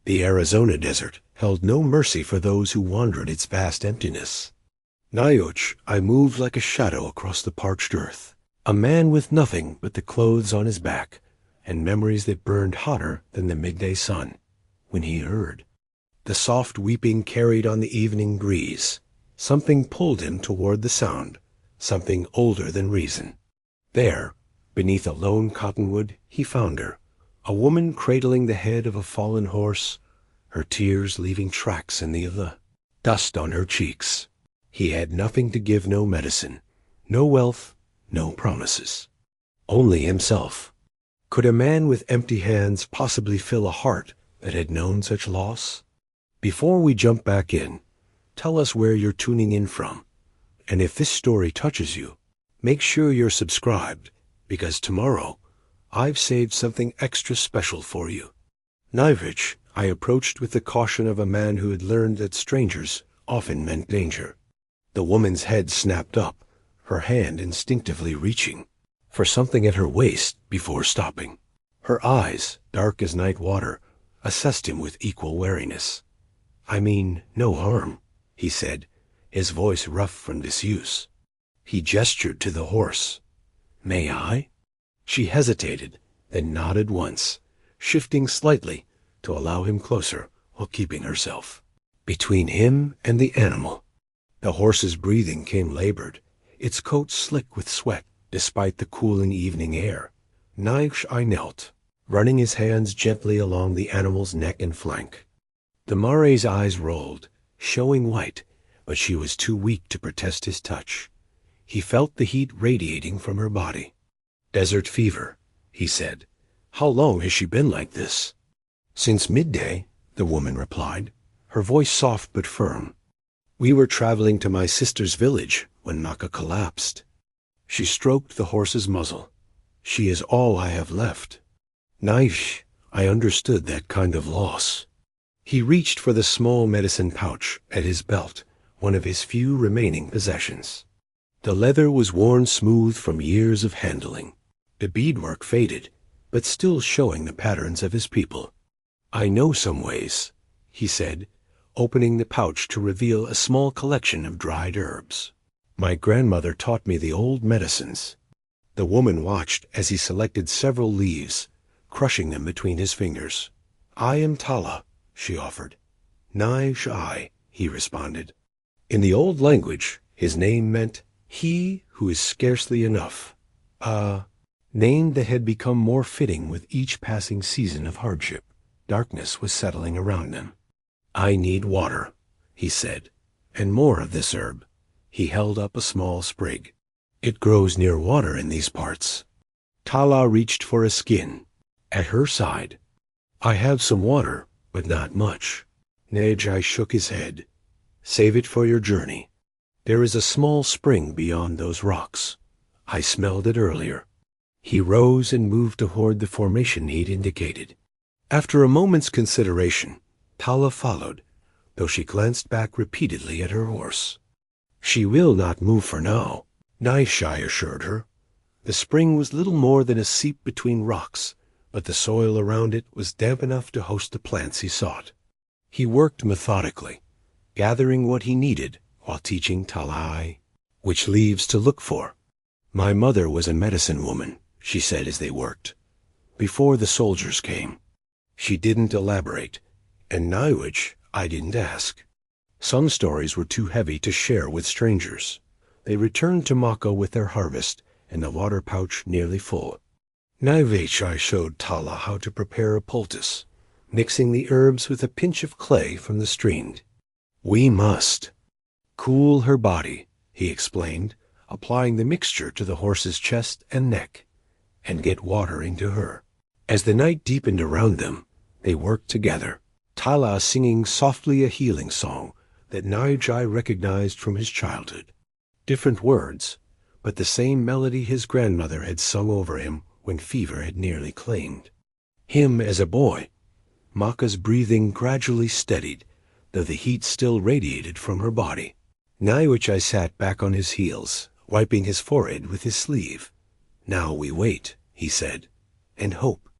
The Arizona desert held no mercy for those who wandered its vast emptiness. Níłch'i, I moved like a shadow across the parched earth, a man with nothing but the clothes on his back, and memories that burned hotter than the midday sun, when he heard. The soft weeping carried on the evening breeze. Something pulled him toward the sound, something older than reason. There, beneath a lone cottonwood, he found her, a woman cradling the head of a fallen horse, her tears leaving tracks in the dust on her cheeks. He had nothing to give, no medicine, no wealth, no promises. Only himself. Could a man with empty hands possibly fill a heart that had known such loss? Before we jump back in, tell us where you're tuning in from. And if this story touches you, make sure you're subscribed, because tomorrow I've saved something extra special for you. Níłch'i, I approached with the caution of a man who had learned that strangers often meant danger. The woman's head snapped up, her hand instinctively reaching for something at her waist before stopping. Her eyes, dark as night water, assessed him with equal wariness. "I mean no harm," he said, his voice rough from disuse. He gestured to the horse. "May I?" She hesitated, then nodded once, shifting slightly to allow him closer while keeping herself between him and the animal. The horse's breathing came labored, its coat slick with sweat despite the cooling evening air. Níłch'i, I knelt, running his hands gently along the animal's neck and flank. The mare's eyes rolled, showing white, but she was too weak to protest his touch. He felt the heat radiating from her body. "Desert fever," he said. "How long has she been like this?" "Since midday," the woman replied, her voice soft but firm. "We were traveling to my sister's village when Naka collapsed." She stroked the horse's muzzle. "She is all I have left." "Níłch'i, I understood that kind of loss." He reached for the small medicine pouch at his belt, one of his few remaining possessions. The leather was worn smooth from years of handling. The beadwork faded, but still showing the patterns of his people. "I know some ways," he said, opening the pouch to reveal a small collection of dried herbs. "My grandmother taught me the old medicines." The woman watched as he selected several leaves, crushing them between his fingers. "I am Tala," she offered. "Níłch'i," he responded. In the old language, his name meant "he who is scarcely enough," a name that had become more fitting with each passing season of hardship. Darkness was settling around them. "I need water," he said, "and more of this herb." He held up a small sprig. "It grows near water in these parts." Tala reached for a skin. At her side, "I have some water, but not much." Níłch'i shook his head. "Save it for your journey. There is a small spring beyond those rocks. I smelled it earlier." He rose and moved toward the formation he'd indicated. After a moment's consideration, Tala followed, though she glanced back repeatedly at her horse. "She will not move for now," Níłch'i assured her. The spring was little more than a seep between rocks, but the soil around it was damp enough to host the plants he sought. He worked methodically, gathering what he needed while teaching Tala which leaves to look for. "My mother was a medicine woman," she said as they worked, "before the soldiers came." She didn't elaborate, and Níłch'i, I didn't ask. Some stories were too heavy to share with strangers. They returned to Maka with their harvest and the water pouch nearly full. Níłch'i showed Tala how to prepare a poultice, mixing the herbs with a pinch of clay from the stream. "We must cool her body," he explained, applying the mixture to the horse's chest and neck, "and get water into her." As the night deepened around them, they worked together, Tala singing softly a healing song that Níłch'i recognized from his childhood. Different words, but the same melody his grandmother had sung over him when fever had nearly claimed him as a boy. Maka's breathing gradually steadied, though the heat still radiated from her body. Níłch'i sat back on his heels, wiping his forehead with his sleeve. "Now we wait," he said, "and hope."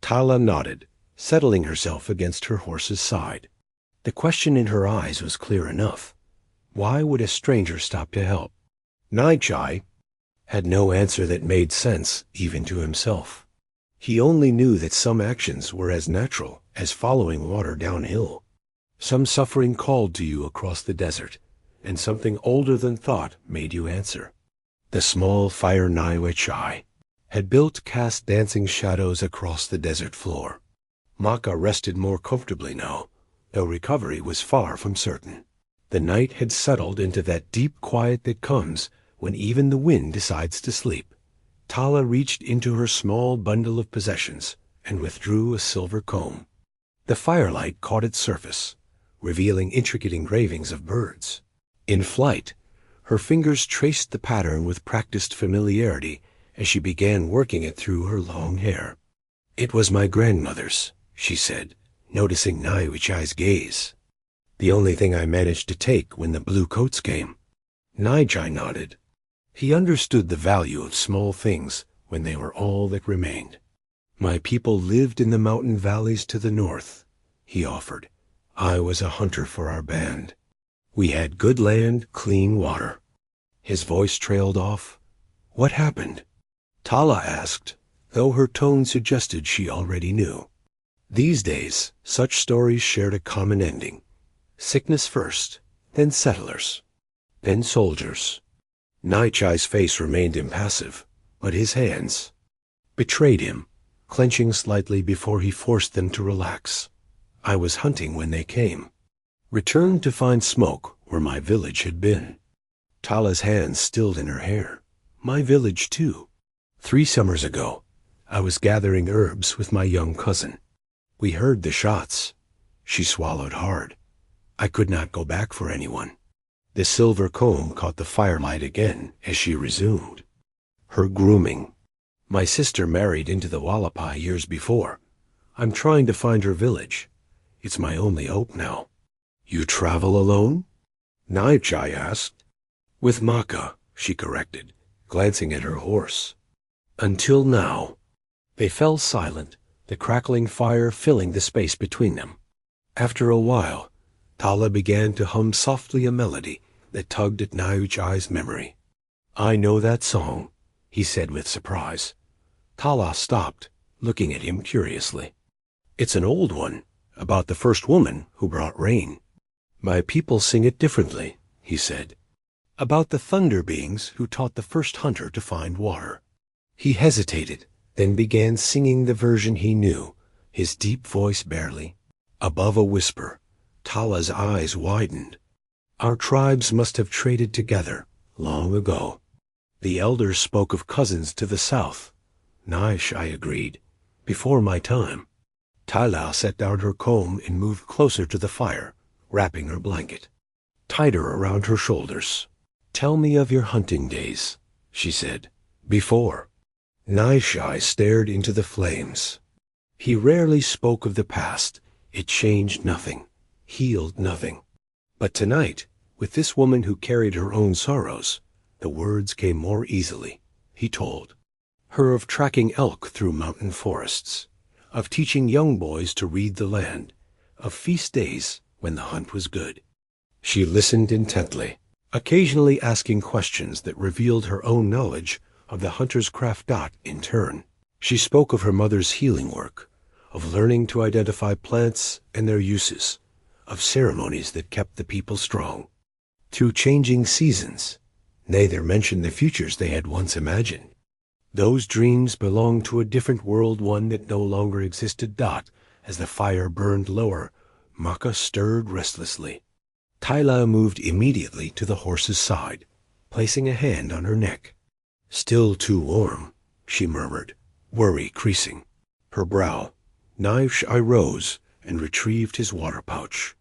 Tala nodded, settling herself against her horse's side. The question in her eyes was clear enough. Why would a stranger stop to help? Níłch'i had no answer that made sense, even to himself. He only knew that some actions were as natural as following water downhill. Some suffering called to you across the desert, and something older than thought made you answer. The small fire Níłch'i had built cast dancing shadows across the desert floor. Maka rested more comfortably now, though recovery was far from certain. The night had settled into that deep quiet that comes when even the wind decides to sleep. Tala reached into her small bundle of possessions and withdrew a silver comb. The firelight caught its surface, revealing intricate engravings of birds. In flight, her fingers traced the pattern with practiced familiarity as she began working it through her long hair. "It was my grandmother's," she said, noticing Níłch'i's gaze. "The only thing I managed to take when the blue coats came." Níłch'i nodded. He understood the value of small things when they were all that remained. "My people lived in the mountain valleys to the north," he offered. "I was a hunter for our band. We had good land, clean water." His voice trailed off. "What happened?" Tala asked, though her tone suggested she already knew. These days, such stories shared a common ending. Sickness first, then settlers, then soldiers. Níłch'i's face remained impassive, but his hands betrayed him, clenching slightly before he forced them to relax. "I was hunting when they came. Returned to find smoke where my village had been." Tala's hands stilled in her hair. "My village, too. 3 summers ago, I was gathering herbs with my young cousin. We heard the shots." She swallowed hard. "I could not go back for anyone." The silver comb caught the firelight again as she resumed. "Her grooming. My sister married into the Hualapai years before. I'm trying to find her village. It's my only hope now." "You travel alone?" Níłch'i asked. "With Maka," she corrected, glancing at her horse. "Until now." They fell silent, the crackling fire filling the space between them. After a while, Tala began to hum softly a melody that tugged at Níłch'i's memory. "I know that song," he said with surprise. Tala stopped, looking at him curiously. "It's an old one, about the first woman who brought rain." "My people sing it differently," he said. "About the thunder beings who taught the first hunter to find water." He hesitated, then began singing the version he knew, his deep voice barely above a whisper. Tala's eyes widened. "Our tribes must have traded together long ago. The elders spoke of cousins to the south." Níłch'i agreed. "Before my time." Tala set down her comb and moved closer to the fire, wrapping her blanket tighter around her shoulders. "Tell me of your hunting days," she said. "Before." Níłch'i stared into the flames. He rarely spoke of the past. It changed nothing, healed nothing. But tonight, with this woman who carried her own sorrows, the words came more easily. He told her of tracking elk through mountain forests, of teaching young boys to read the land, of feast days when the hunt was good. She listened intently, occasionally asking questions that revealed her own knowledge of the hunter's craft. In turn, she spoke of her mother's healing work, of learning to identify plants and their uses, of ceremonies that kept the people strong through changing seasons. Neither mentioned the futures they had once imagined. Those dreams belonged to a different world, one that no longer existed. As the fire burned lower, Maka stirred restlessly. Tala moved immediately to the horse's side, placing a hand on her neck. "Still too warm," she murmured, worry creasing her brow. Níłch'i rose and retrieved his water pouch.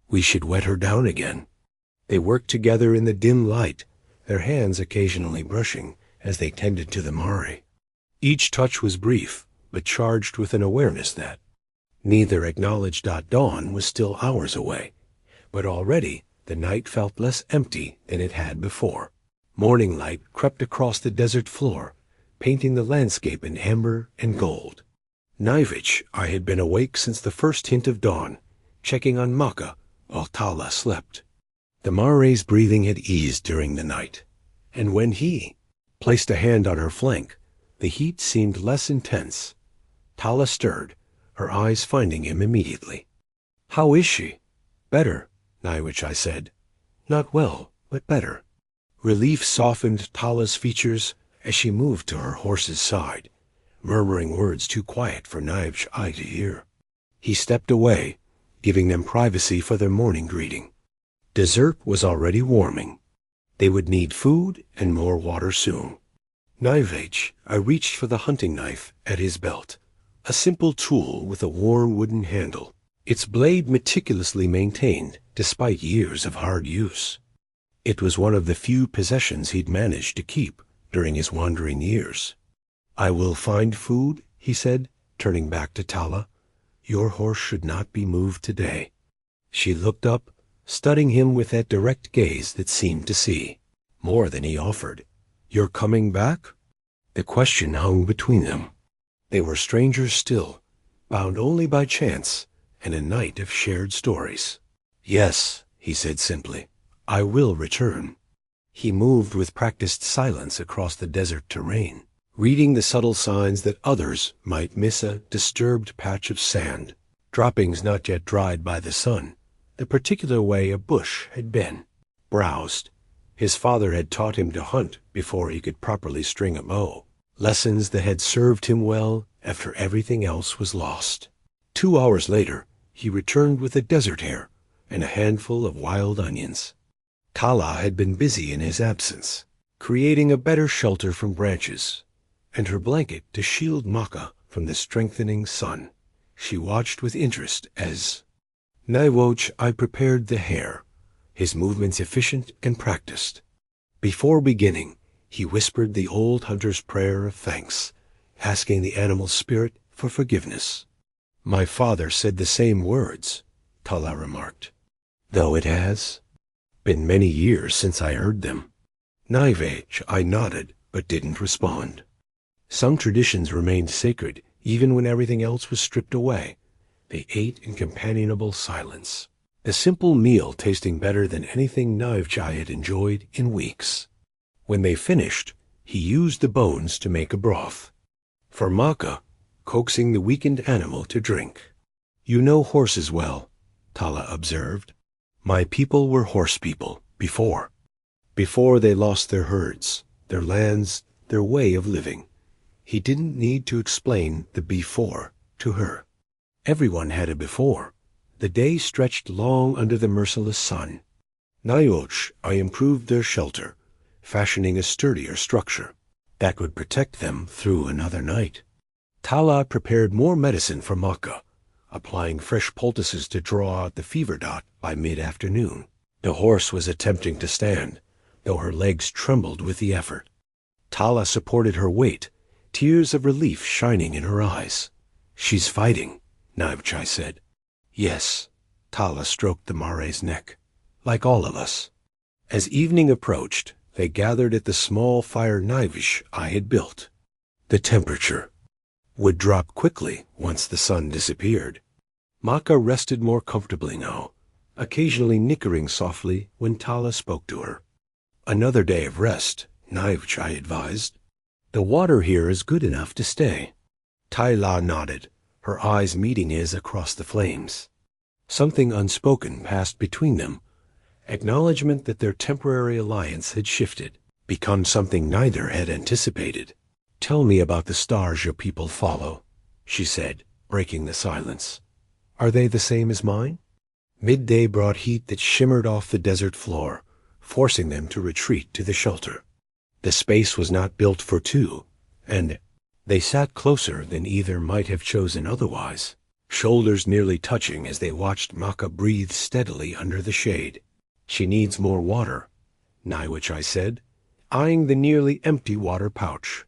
"We should wet her down again." They worked together in the dim light, their hands occasionally brushing as they tended to the mare. Each touch was brief, but charged with an awareness that neither acknowledged. Dawn was still hours away, but already the night felt less empty than it had before. Morning light crept across the desert floor, painting the landscape in amber and gold. Níłch'i, I had been awake since the first hint of dawn, checking on Maka while Tala slept. The Mare's breathing had eased during the night, and when he placed a hand on her flank, the heat seemed less intense. Tala stirred, her eyes finding him immediately. "How is she?" "Better," Níłch'i said. "Not well, but better." Relief softened Tala's features as she moved to her horse's side, murmuring words too quiet for Níłch'i to hear. He stepped away, giving them privacy for their morning greeting. Dessert was already warming. They would need food and more water soon. Níłch'i, I reached for the hunting knife at his belt, a simple tool with a worn wooden handle, its blade meticulously maintained despite years of hard use. It was one of the few possessions he'd managed to keep during his wandering years. "I will find food," he said, turning back to Tala. "Your horse should not be moved today." She looked up, studying him with that direct gaze that seemed to see more than he offered. "You're coming back?" The question hung between them. They were strangers still, bound only by chance and a night of shared stories. "Yes," he said simply, "I will return." He moved with practiced silence across the desert terrain, reading the subtle signs that others might miss: a disturbed patch of sand, droppings not yet dried by the sun, the particular way a bush had been. Browsed. His father had taught him to hunt before he could properly string a bow, lessons that had served him well after everything else was lost. 2 hours later, he returned with a desert hare and a handful of wild onions. Tala had been busy in his absence, creating a better shelter from branches, and her blanket to shield Maka from the strengthening sun. She watched with interest as Níłch'i prepared the hare, his movements efficient and practiced. Before beginning, he whispered the old hunter's prayer of thanks, asking the animal's spirit for forgiveness. "My father said the same words," Tala remarked, "though it has been many years since I heard them." Níłch'i nodded, but didn't respond. Some traditions remained sacred even when everything else was stripped away. They ate in companionable silence, the simple meal tasting better than anything Níłch'i had enjoyed in weeks. When they finished, he used the bones to make a broth. For Maka, coaxing the weakened animal to drink. "You know horses well," Tala observed. "My people were horse people before they lost their herds, their lands, their way of living." He didn't need to explain the before to her. Everyone had a before. The day stretched long under the merciless sun. Níłch'i, I improved their shelter, fashioning a sturdier structure that would protect them through another night. Tala prepared more medicine for Maka, applying fresh poultices to draw out the fever dot by mid-afternoon. The horse was attempting to stand, though her legs trembled with the effort. Tala supported her weight, tears of relief shining in her eyes. "She's fighting," Níłch'i said. "Yes," Tala stroked the Mare's neck, "like all of us." As evening approached, they gathered at the small fire Níłch'i had built. The temperature would drop quickly once the sun disappeared. Maka rested more comfortably now, occasionally nickering softly when Tala spoke to her. "Another day of rest," Níłch'i advised. "The water here is good enough to stay." Tala nodded, her eyes meeting his across the flames. Something unspoken passed between them, acknowledgement that their temporary alliance had shifted, become something neither had anticipated. "Tell me about the stars your people follow," she said, breaking the silence. "Are they the same as mine?" Midday brought heat that shimmered off the desert floor, forcing them to retreat to the shelter. The space was not built for two, and they sat closer than either might have chosen otherwise, shoulders nearly touching as they watched Maka breathe steadily under the shade. "She needs more water," Níłch'i said, eyeing the nearly empty water pouch.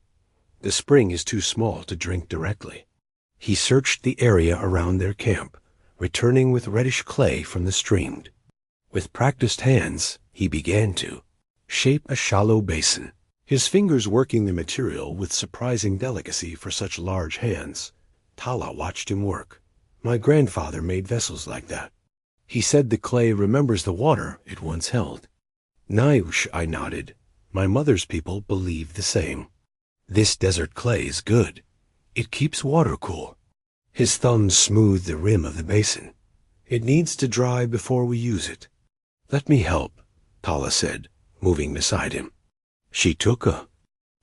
"The spring is too small to drink directly." He searched the area around their camp, returning with reddish clay from the stream. With practiced hands, he began to shape a shallow basin, his fingers working the material with surprising delicacy for such large hands. Tala watched him work. My grandfather made vessels like that. He said the clay remembers the water it once held. Níłch'i, I nodded. My mother's people believe the same. This desert clay is good. It keeps water cool. His thumb smoothed the rim of the basin. It needs to dry before we use it. Let me help, Tala said, moving beside him. She took a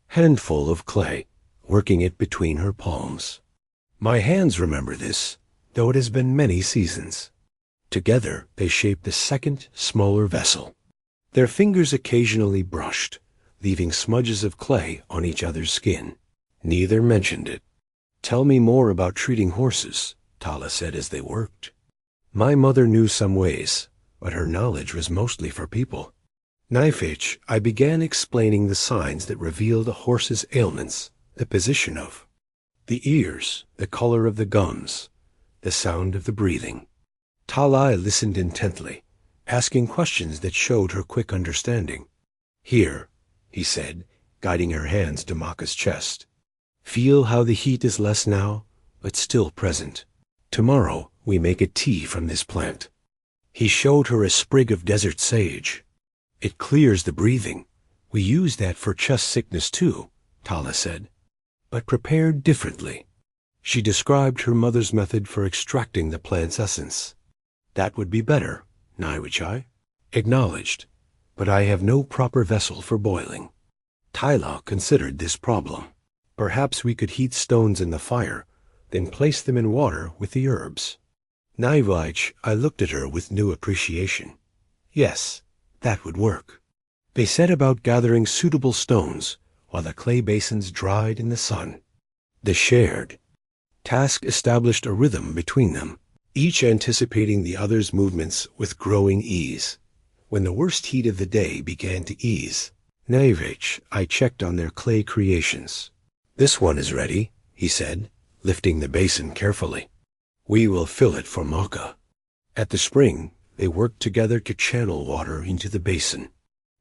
handful of clay, working it between her palms. My hands remember this, though it has been many seasons. Together they shaped a second, smaller vessel. Their fingers occasionally brushed, leaving smudges of clay on each other's skin. Neither mentioned it. Tell me more about treating horses, Tala said as they worked. My mother knew some ways, but her knowledge was mostly for people. Níłch'i, I began explaining the signs that revealed a horse's ailments, the position of the ears, the color of the gums, the sound of the breathing. Tala listened intently, asking questions that showed her quick understanding. Here, he said, guiding her hands to Maka's chest. Feel how the heat is less now, but still present. Tomorrow we make a tea from this plant. He showed her a sprig of desert sage. It clears the breathing. We use that for chest sickness too, Tala said, but prepared differently. She described her mother's method for extracting the plant's essence. That would be better, Níłch'i acknowledged, but I have no proper vessel for boiling. Tala considered this problem. Perhaps we could heat stones in the fire, then place them in water with the herbs. Níłch'i, I looked at her with new appreciation. Yes, that would work. They set about gathering suitable stones while the clay basins dried in the sun. The shared task established a rhythm between them, each anticipating the other's movements with growing ease. When the worst heat of the day began to ease, Níłch'i, I checked on their clay creations. This one is ready, he said, lifting the basin carefully. We will fill it for Maka. At the spring, they worked together to channel water into the basin.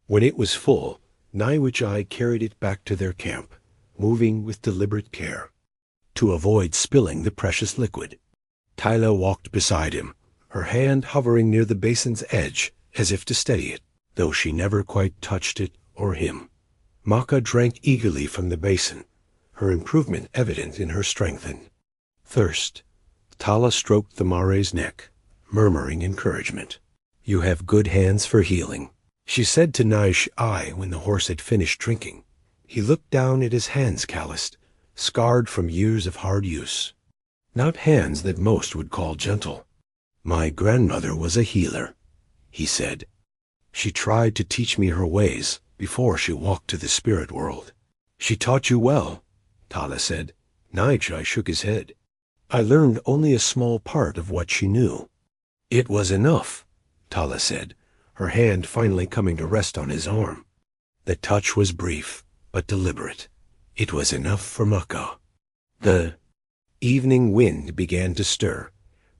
When it was full, Níłch'i carried it back to their camp, moving with deliberate care, to avoid spilling the precious liquid. Tala walked beside him, her hand hovering near the basin's edge as if to steady it, though she never quite touched it or him. Maka drank eagerly from the basin, her improvement evident in her strengthened thirst. Tala stroked the mare's neck, murmuring encouragement. You have good hands for healing, she said to Níłch'i when the horse had finished drinking. He looked down at his hands calloused, scarred from years of hard use. Not hands that most would call gentle. My grandmother was a healer, he said. She tried to teach me her ways before she walked to the spirit world. She taught you well, Tala said. Níłch'i shook his head. I learned only a small part of what she knew. It was enough, Tala said, her hand finally coming to rest on his arm. The touch was brief, but deliberate. It was enough for Maka. The evening wind began to stir,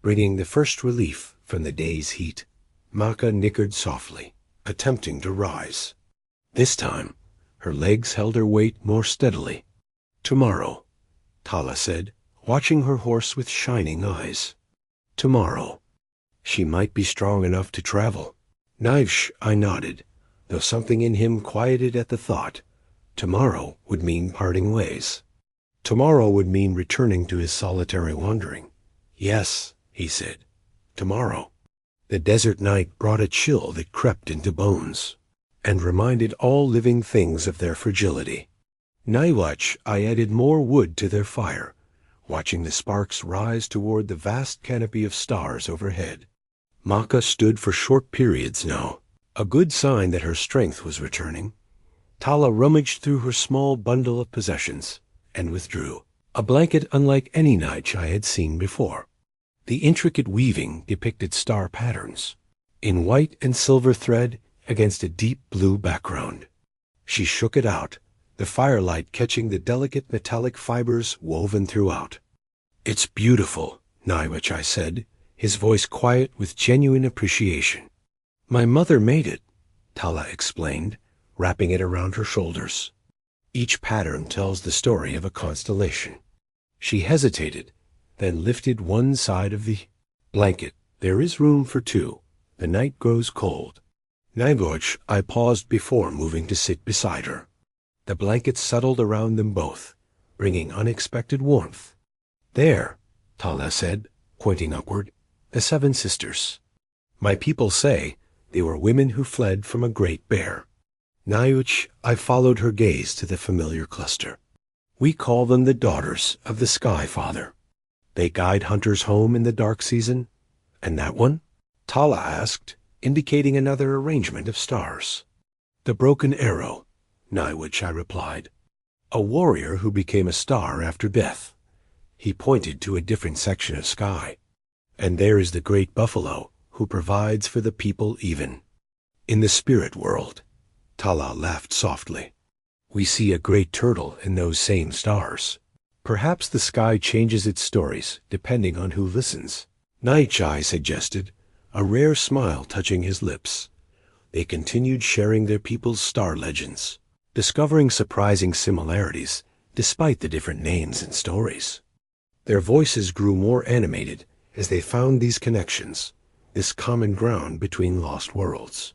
bringing the first relief from the day's heat. Maka nickered softly, attempting to rise. This time, her legs held her weight more steadily. Tomorrow, Tala said, watching her horse with shining eyes. Tomorrow. She might be strong enough to travel. Níłch'i, I nodded, though something in him quieted at the thought. Tomorrow would mean parting ways. Tomorrow would mean returning to his solitary wandering. Yes, he said, tomorrow. The desert night brought a chill that crept into bones, and reminded all living things of their fragility. Níłch'i, I added more wood to their fire, watching the sparks rise toward the vast canopy of stars overhead. Maka stood for short periods now, a good sign that her strength was returning. Tala rummaged through her small bundle of possessions and withdrew, a blanket unlike any Níłch'i I had seen before. The intricate weaving depicted star patterns, in white and silver thread against a deep blue background. She shook it out, the firelight catching the delicate metallic fibers woven throughout. It's beautiful, Níłch'i said, his voice quiet with genuine appreciation. My mother made it, Tala explained, wrapping it around her shoulders. Each pattern tells the story of a constellation. She hesitated, then lifted one side of the blanket. There is room for two. The night grows cold. Níłch'i, I paused before moving to sit beside her. The blankets settled around them both, bringing unexpected warmth. There, Tala said, pointing upward, the 7 sisters. My people say they were women who fled from a great bear. Níłch'i, I followed her gaze to the familiar cluster. We call them the daughters of the Sky Father. They guide hunters home in the dark season. And that one? Tala asked, indicating another arrangement of stars. The broken arrow, Níłch'i, I replied. A warrior who became a star after death. He pointed to a different section of sky. And there is the great buffalo, who provides for the people even. In the spirit world, Tala laughed softly. We see a great turtle in those same stars. Perhaps the sky changes its stories, depending on who listens. Níłch'i suggested, a rare smile touching his lips. They continued sharing their people's star legends, discovering surprising similarities, despite the different names and stories. Their voices grew more animated as they found these connections, this common ground between lost worlds.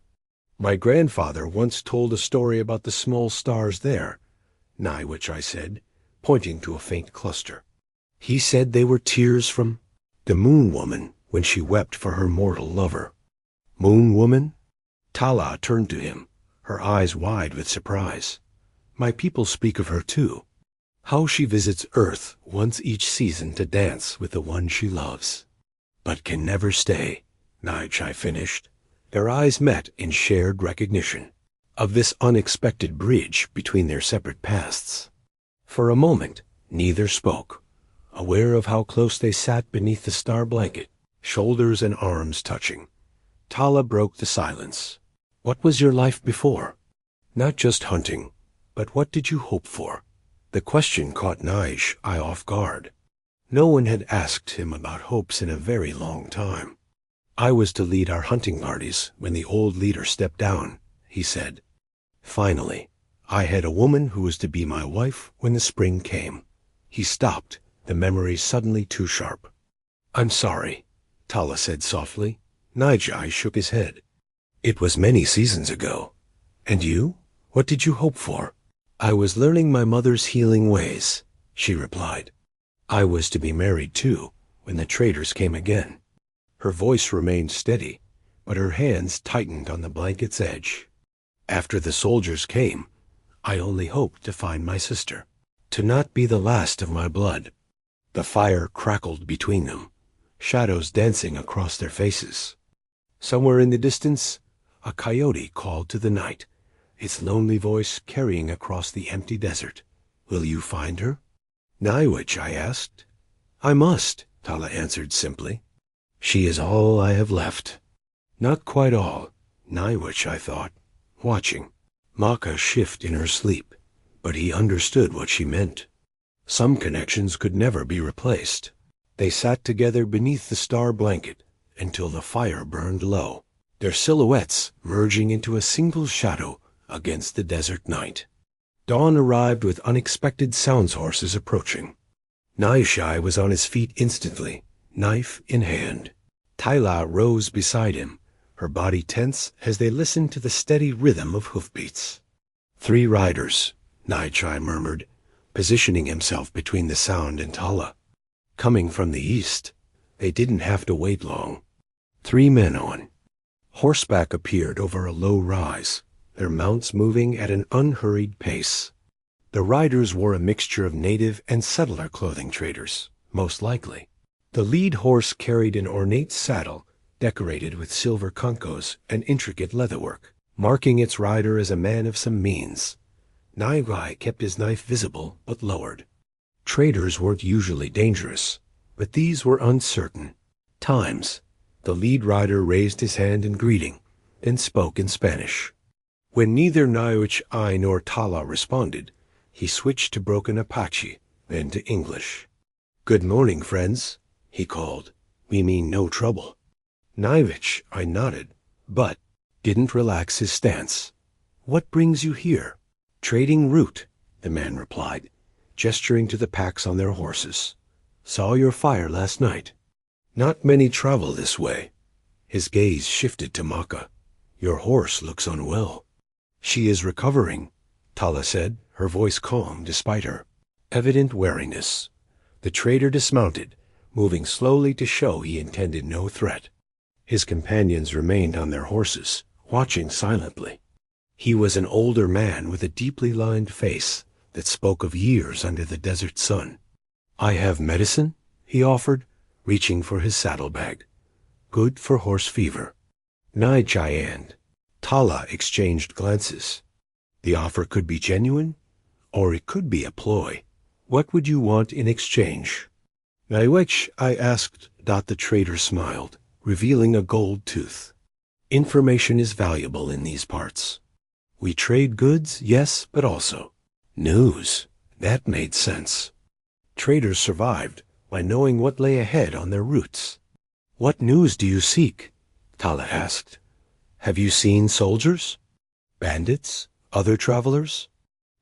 My grandfather once told a story about the small stars there, Níłch'i said, pointing to a faint cluster. He said they were tears from the Moon Woman when she wept for her mortal lover. Moon Woman? Tala turned to him, her eyes wide with surprise. My people speak of her too. How she visits Earth once each season to dance with the one she loves. But can never stay, Níłch'i finished. Their eyes met in shared recognition of this unexpected bridge between their separate pasts. For a moment, neither spoke, aware of how close they sat beneath the star blanket, shoulders and arms touching. Tala broke the silence. What was your life before? Not just hunting, but what did you hope for? The question caught Níłch'i off guard. No one had asked him about hopes in a very long time. I was to lead our hunting parties when the old leader stepped down, he said. Finally, I had a woman who was to be my wife when the spring came. He stopped, the memory suddenly too sharp. I'm sorry, Tala said softly. Níłch'i shook his head. It was many seasons ago. And you? What did you hope for? I was learning my mother's healing ways, she replied. I was to be married too, when the traders came again. Her voice remained steady, but her hands tightened on the blanket's edge. After the soldiers came, I only hoped to find my sister, to not be the last of my blood. The fire crackled between them, shadows dancing across their faces. Somewhere in the distance, a coyote called to the night, its lonely voice carrying across the empty desert. Will you find her? Níłch'i, I asked. I must, Tala answered simply. She is all I have left. Not quite all, Níłch'i, I thought, watching Maka shift in her sleep, but he understood what she meant. Some connections could never be replaced. They sat together beneath the star blanket until the fire burned low, their silhouettes merging into a single shadow against the desert night. Dawn arrived with unexpected sounds horses approaching. Níłch'i was on his feet instantly, knife in hand. Tala rose beside him, her body tense as they listened to the steady rhythm of hoofbeats. 3 riders, Níłch'i murmured, positioning himself between the sound and Tala. Coming from the east, they didn't have to wait long. 3 men on horseback appeared over a low rise, their mounts moving at an unhurried pace. The riders wore a mixture of native and settler clothing traders, most likely. The lead horse carried an ornate saddle decorated with silver cuncos and intricate leatherwork, marking its rider as a man of some means. Níłch'i kept his knife visible but lowered. Traders weren't usually dangerous, but these were uncertain. Times, the lead rider raised his hand in greeting, then spoke in Spanish. When neither Níłch'i nor Tala responded, he switched to broken Apache, then to English. Good morning, friends, he called. We mean no trouble. Níłch'i nodded, but didn't relax his stance. What brings you here? Trading route, the man replied, gesturing to the packs on their horses. Saw your fire last night. Not many travel this way. His gaze shifted to Maka. Your horse looks unwell. She is recovering, Tala said, her voice calm despite her evident wariness. The trader dismounted, moving slowly to show he intended no threat. His companions remained on their horses, watching silently. He was an older man with a deeply lined face that spoke of years under the desert sun. I have medicine, he offered, reaching for his saddlebag. Good for horse fever. Níłch'i and Tala exchanged glances. The offer could be genuine, or it could be a ploy. What would you want in exchange? Níłch'i, I asked. The trader smiled, revealing a gold tooth. Information is valuable in these parts. We trade goods, yes, but also news. That made sense. Traders survived by knowing what lay ahead on their routes. What news do you seek? Tala asked. Have you seen soldiers? Bandits? Other travelers?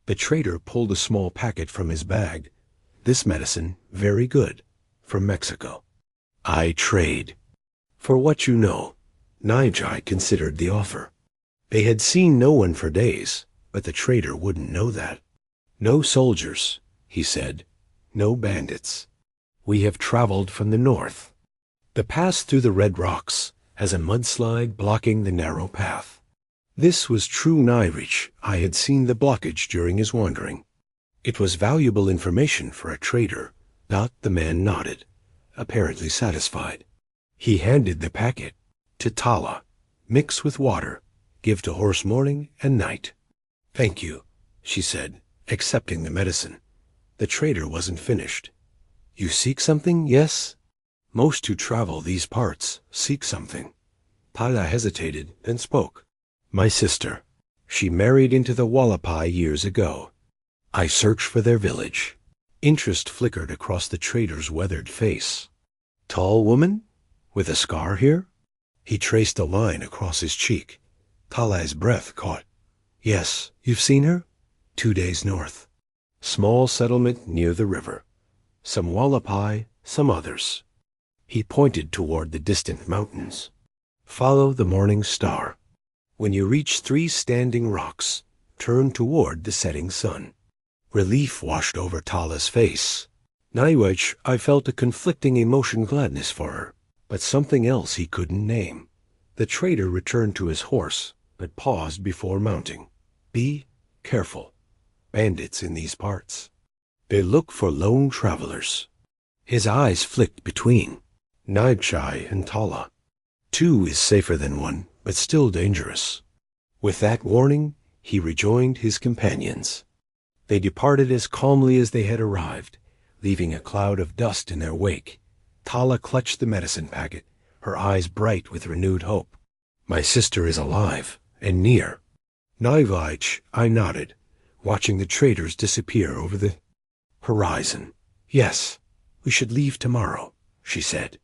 The trader pulled a small packet from his bag. This medicine, very good, from Mexico. I trade. For what you know. Níłch'i considered the offer. They had seen no one for days, but the trader wouldn't know that. No soldiers, he said. No bandits. We have traveled from the north. The pass through the red rocks has a mudslide blocking the narrow path. This was true Níłch'i. I had seen the blockage during his wandering. It was valuable information for a trader. The man nodded, apparently satisfied. He handed the packet to Tala. Mix with water. Give to horse morning and night. Thank you, she said, accepting the medicine. The trader wasn't finished. You seek something, yes? Most who travel these parts seek something. Tala hesitated, then spoke. My sister. She married into the Hualapai years ago. I search for their village. Interest flickered across the trader's weathered face. Tall woman? With a scar here? He traced a line across his cheek. Tala's breath caught. Yes, you've seen her? 2 days north. Small settlement near the river. Some Hualapai, some others. He pointed toward the distant mountains. Follow the morning star. When you reach 3 standing rocks, turn toward the setting sun. Relief washed over Tala's face. Níłch'i, I felt a conflicting emotion, gladness for her, but something else he couldn't name. The trader returned to his horse, but paused before mounting. Be careful. Bandits in these parts. They look for lone travelers. His eyes flicked between Níłch'i and Tala. 2 is safer than 1, but still dangerous. With that warning, he rejoined his companions. They departed as calmly as they had arrived, leaving a cloud of dust in their wake. Tala clutched the medicine packet, her eyes bright with renewed hope. My sister is alive, and near. Níłch'i, I nodded, watching the traders disappear over the horizon. Yes, we should leave tomorrow, she said.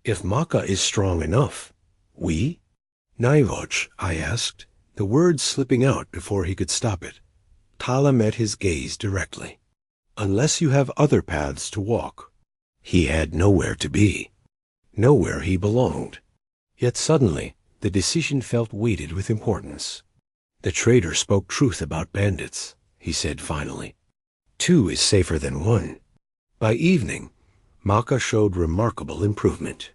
If Maka is strong enough, we? Níłch'i, I asked, the words slipping out before he could stop it. Tala met his gaze directly. Unless you have other paths to walk. He had nowhere to be. Nowhere he belonged. Yet suddenly, the decision felt weighted with importance. The trader spoke truth about bandits, he said finally. 2 is safer than 1. By evening, Maka showed remarkable improvement.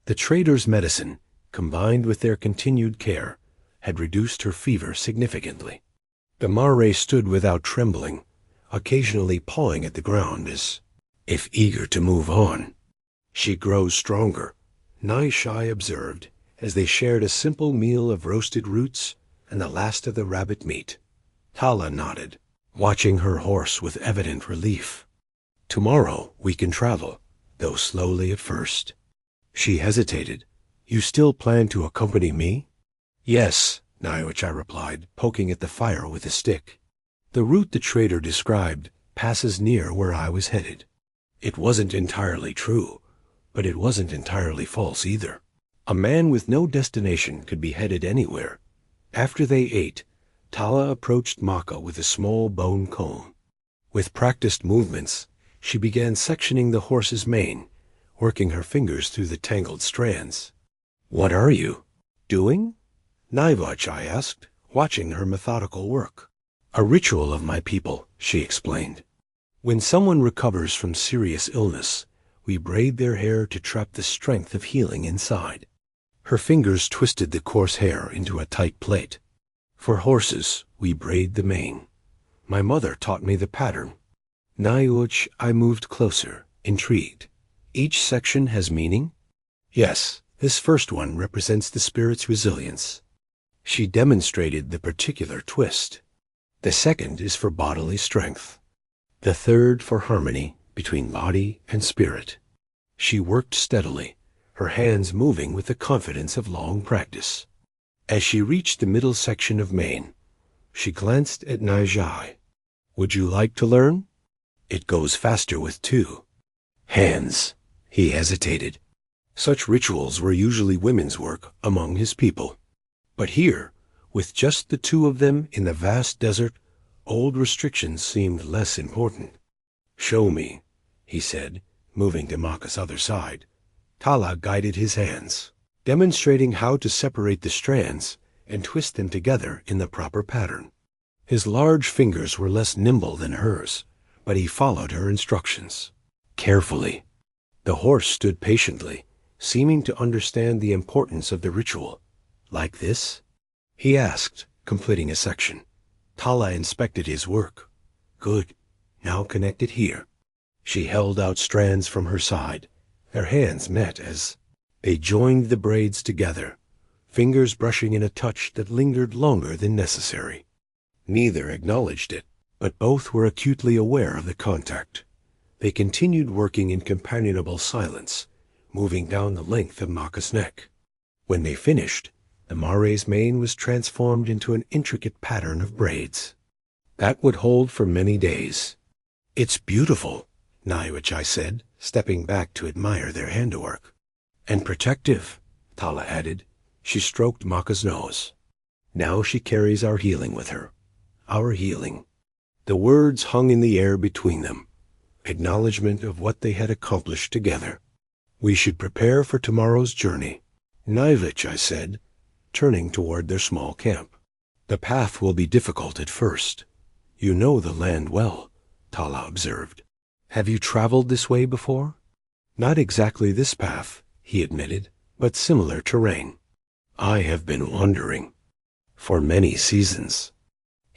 The trader's medicine, combined with their continued care, had reduced her fever significantly. The mare stood without trembling, occasionally pawing at the ground as if eager to move on. She grows stronger, Níłch'i observed, as they shared a simple meal of roasted roots and the last of the rabbit meat. Tala nodded, watching her horse with evident relief. Tomorrow we can travel, though slowly at first. She hesitated. You still plan to accompany me? Yes, Níłch'i replied, poking at the fire with a stick. The route the trader described passes near where I was headed. It wasn't entirely true, but it wasn't entirely false either. A man with no destination could be headed anywhere. After they ate, Tala approached Maka with a small bone comb. With practiced movements, She began sectioning the horse's mane, working her fingers through the tangled strands. "What are you doing?" Níłch'i, I asked, watching her methodical work. "A ritual of my people," she explained. "When someone recovers from serious illness, we braid their hair to trap the strength of healing inside." Her fingers twisted the coarse hair into a tight plait. "For horses, we braid the mane. My mother taught me the pattern." Níłch'i, I moved closer, intrigued. "Each section has meaning?" "Yes, this first one represents the spirit's resilience." She demonstrated the particular twist. "The second is for bodily strength. The third for harmony between body and spirit." She worked steadily, her hands moving with the confidence of long practice. As she reached the middle section of mane, she glanced at Níłch'i. "Would you like to learn? It goes faster with two hands." He hesitated. Such rituals were usually women's work among his people. But here, with just the two of them in the vast desert, old restrictions seemed less important. "Show me," he said, moving to Maka's other side. Tala guided his hands, demonstrating how to separate the strands and twist them together in the proper pattern. His large fingers were less nimble than hers, but he followed her instructions carefully. The horse stood patiently, seeming to understand the importance of the ritual. "Like this?" he asked, completing a section. Tala inspected his work. "Good. Now connect it here." She held out strands from her side. Their hands met as they joined the braids together, fingers brushing in a touch that lingered longer than necessary. Neither acknowledged it, but both were acutely aware of the contact. They continued working in companionable silence, moving down the length of Maka's neck. When they finished, the mare's mane was transformed into an intricate pattern of braids. That would hold for many days. "It's beautiful," Níłch'i said, stepping back to admire their handiwork. "And protective," Tala added. She stroked Maka's nose. "Now she carries our healing with her. Our healing." The words hung in the air between them, acknowledgement of what they had accomplished together. "We should prepare for tomorrow's journey," Níłch'i said, turning toward their small camp. "The path will be difficult at first." "You know the land well," Tala observed. "Have you traveled this way before?" "Not exactly this path," he admitted, "but similar terrain. I have been wandering for many seasons."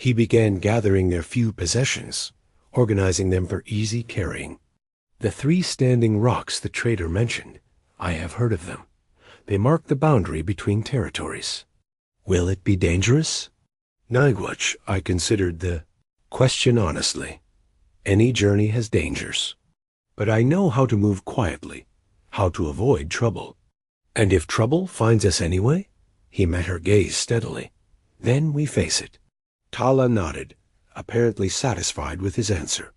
He began gathering their few possessions, organizing them for easy carrying. "The 3 standing rocks the trader mentioned, I have heard of them. They mark the boundary between territories." "Will it be dangerous?" Níłch'i, I considered the question honestly. Any journey has dangers. But I know how to move quietly, how to avoid trouble. "And if trouble finds us anyway?" He met her gaze steadily. "Then we face it." Tala nodded, apparently satisfied with his answer.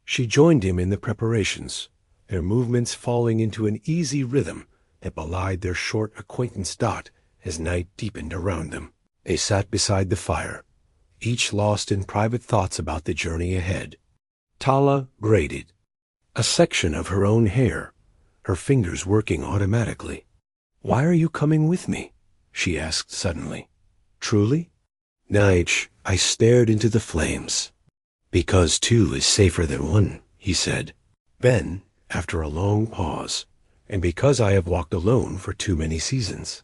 She joined him in the preparations, their movements falling into an easy rhythm that belied their short acquaintance dot as night deepened around them. They sat beside the fire, each lost in private thoughts about the journey ahead. Tala braided a section of her own hair, her fingers working automatically. "Why are you coming with me?" she asked suddenly. "Truly?" Níłch'i, I stared into the flames. "Because 2 is safer than 1, he said. Then, after a long pause, "and because I have walked alone for too many seasons."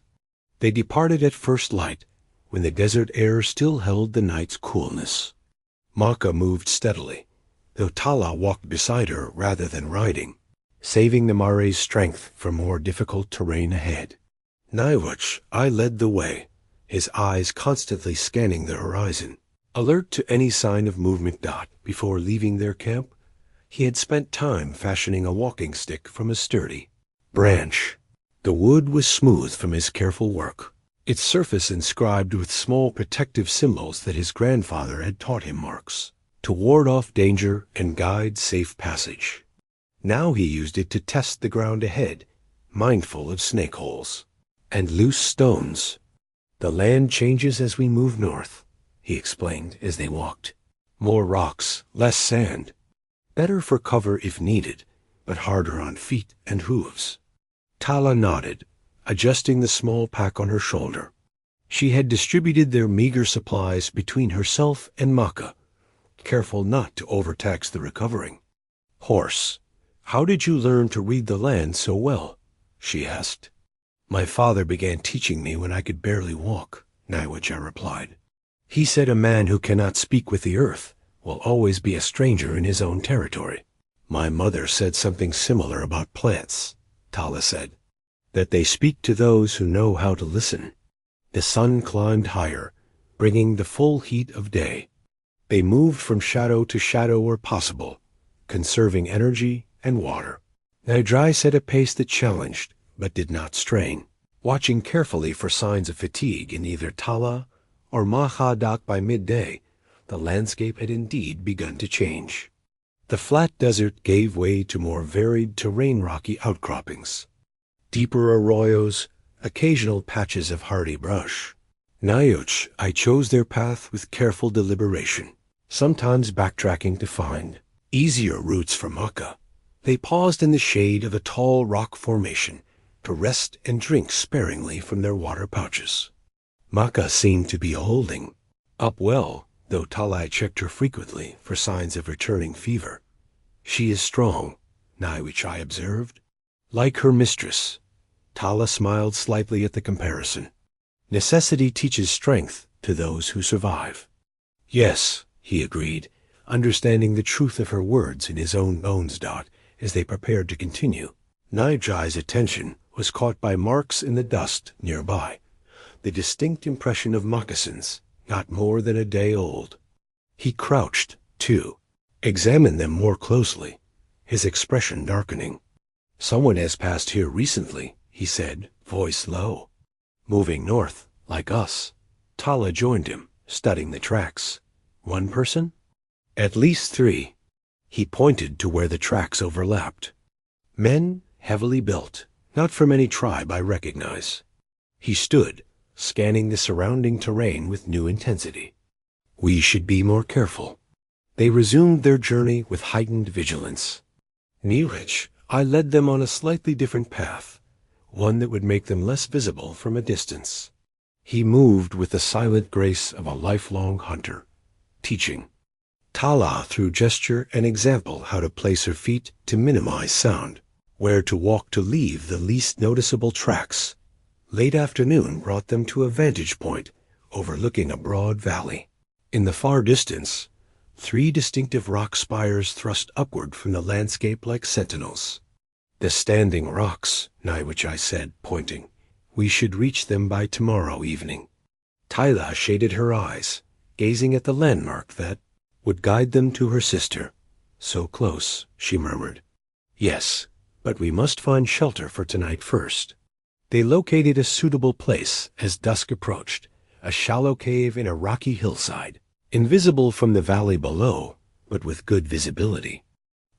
They departed at first light, when the desert air still held the night's coolness. Maka moved steadily, though Tala walked beside her rather than riding, saving the mare's strength for more difficult terrain ahead. Níłch'i, I led the way, his eyes constantly scanning the horizon. Alert to any sign of movement dot before leaving their camp, he had spent time fashioning a walking stick from a sturdy branch. The wood was smooth from his careful work, its surface inscribed with small protective symbols that his grandfather had taught him marks to ward off danger and guide safe passage. Now he used it to test the ground ahead, mindful of snake holes and loose stones. "The land changes as we move north," he explained as they walked. "More rocks, less sand. Better for cover if needed, but harder on feet and hooves. Tala nodded, adjusting the small pack on her shoulder. She had distributed their meager supplies between herself and Maka, careful not to overtax the recovering. "Horse, how did you learn to read the land so well?" she asked. "My father began teaching me when I could barely walk," Níłch'i replied. "He said a man who cannot speak with the earth will always be a stranger in his own territory." "My mother said something similar about plants," Tala said, "that they speak to those who know how to listen." The sun climbed higher, bringing the full heat of day. They moved from shadow to shadow where possible, conserving energy and water. Níłch'i set a pace that challenged, but did not strain, watching carefully for signs of fatigue in either Tala or Maka. By midday, the landscape had indeed begun to change. The flat desert gave way to more varied terrain, rocky outcroppings, deeper arroyos, occasional patches of hardy brush. Níłch'i chose their path with careful deliberation, sometimes backtracking to find easier routes for Maka. They paused in the shade of a tall rock formation to rest and drink sparingly from their water pouches. Maka seemed to be holding up well, though Tala checked her frequently for signs of returning fever. "She is strong," Níłch'i observed. "Like her mistress." Tala smiled slightly at the comparison. "Necessity teaches strength to those who survive." "Yes," he agreed, understanding the truth of her words in his own bones. As they prepared to continue, Níłch'i's attention was caught by marks in the dust nearby, the distinct impression of moccasins, not more than a day old. He crouched, too, examined them more closely, his expression darkening. "Someone has passed here recently," he said, voice low. "Moving north, like us." Tala joined him, studying the tracks. "One person?" "At least 3. He pointed to where the tracks overlapped. "Men, heavily built, not from any tribe I recognize." He stood, scanning the surrounding terrain with new intensity. "We should be more careful." They resumed their journey with heightened vigilance. I led them on a slightly different path, one that would make them less visible from a distance. He moved with the silent grace of a lifelong hunter, teaching Tala through gesture and example how to place her feet to minimize sound, where to walk to leave the least noticeable tracks. Late afternoon brought them to a vantage point overlooking a broad valley. In the far distance, 3 distinctive rock spires thrust upward from the landscape like sentinels. "The standing rocks," Níłch'i said, pointing. "We should reach them by tomorrow evening." Tala shaded her eyes, gazing at the landmark that would guide them to her sister. "So close," she murmured. "Yes, but we must find shelter for tonight first." They located a suitable place as dusk approached, a shallow cave in a rocky hillside, invisible from the valley below, but with good visibility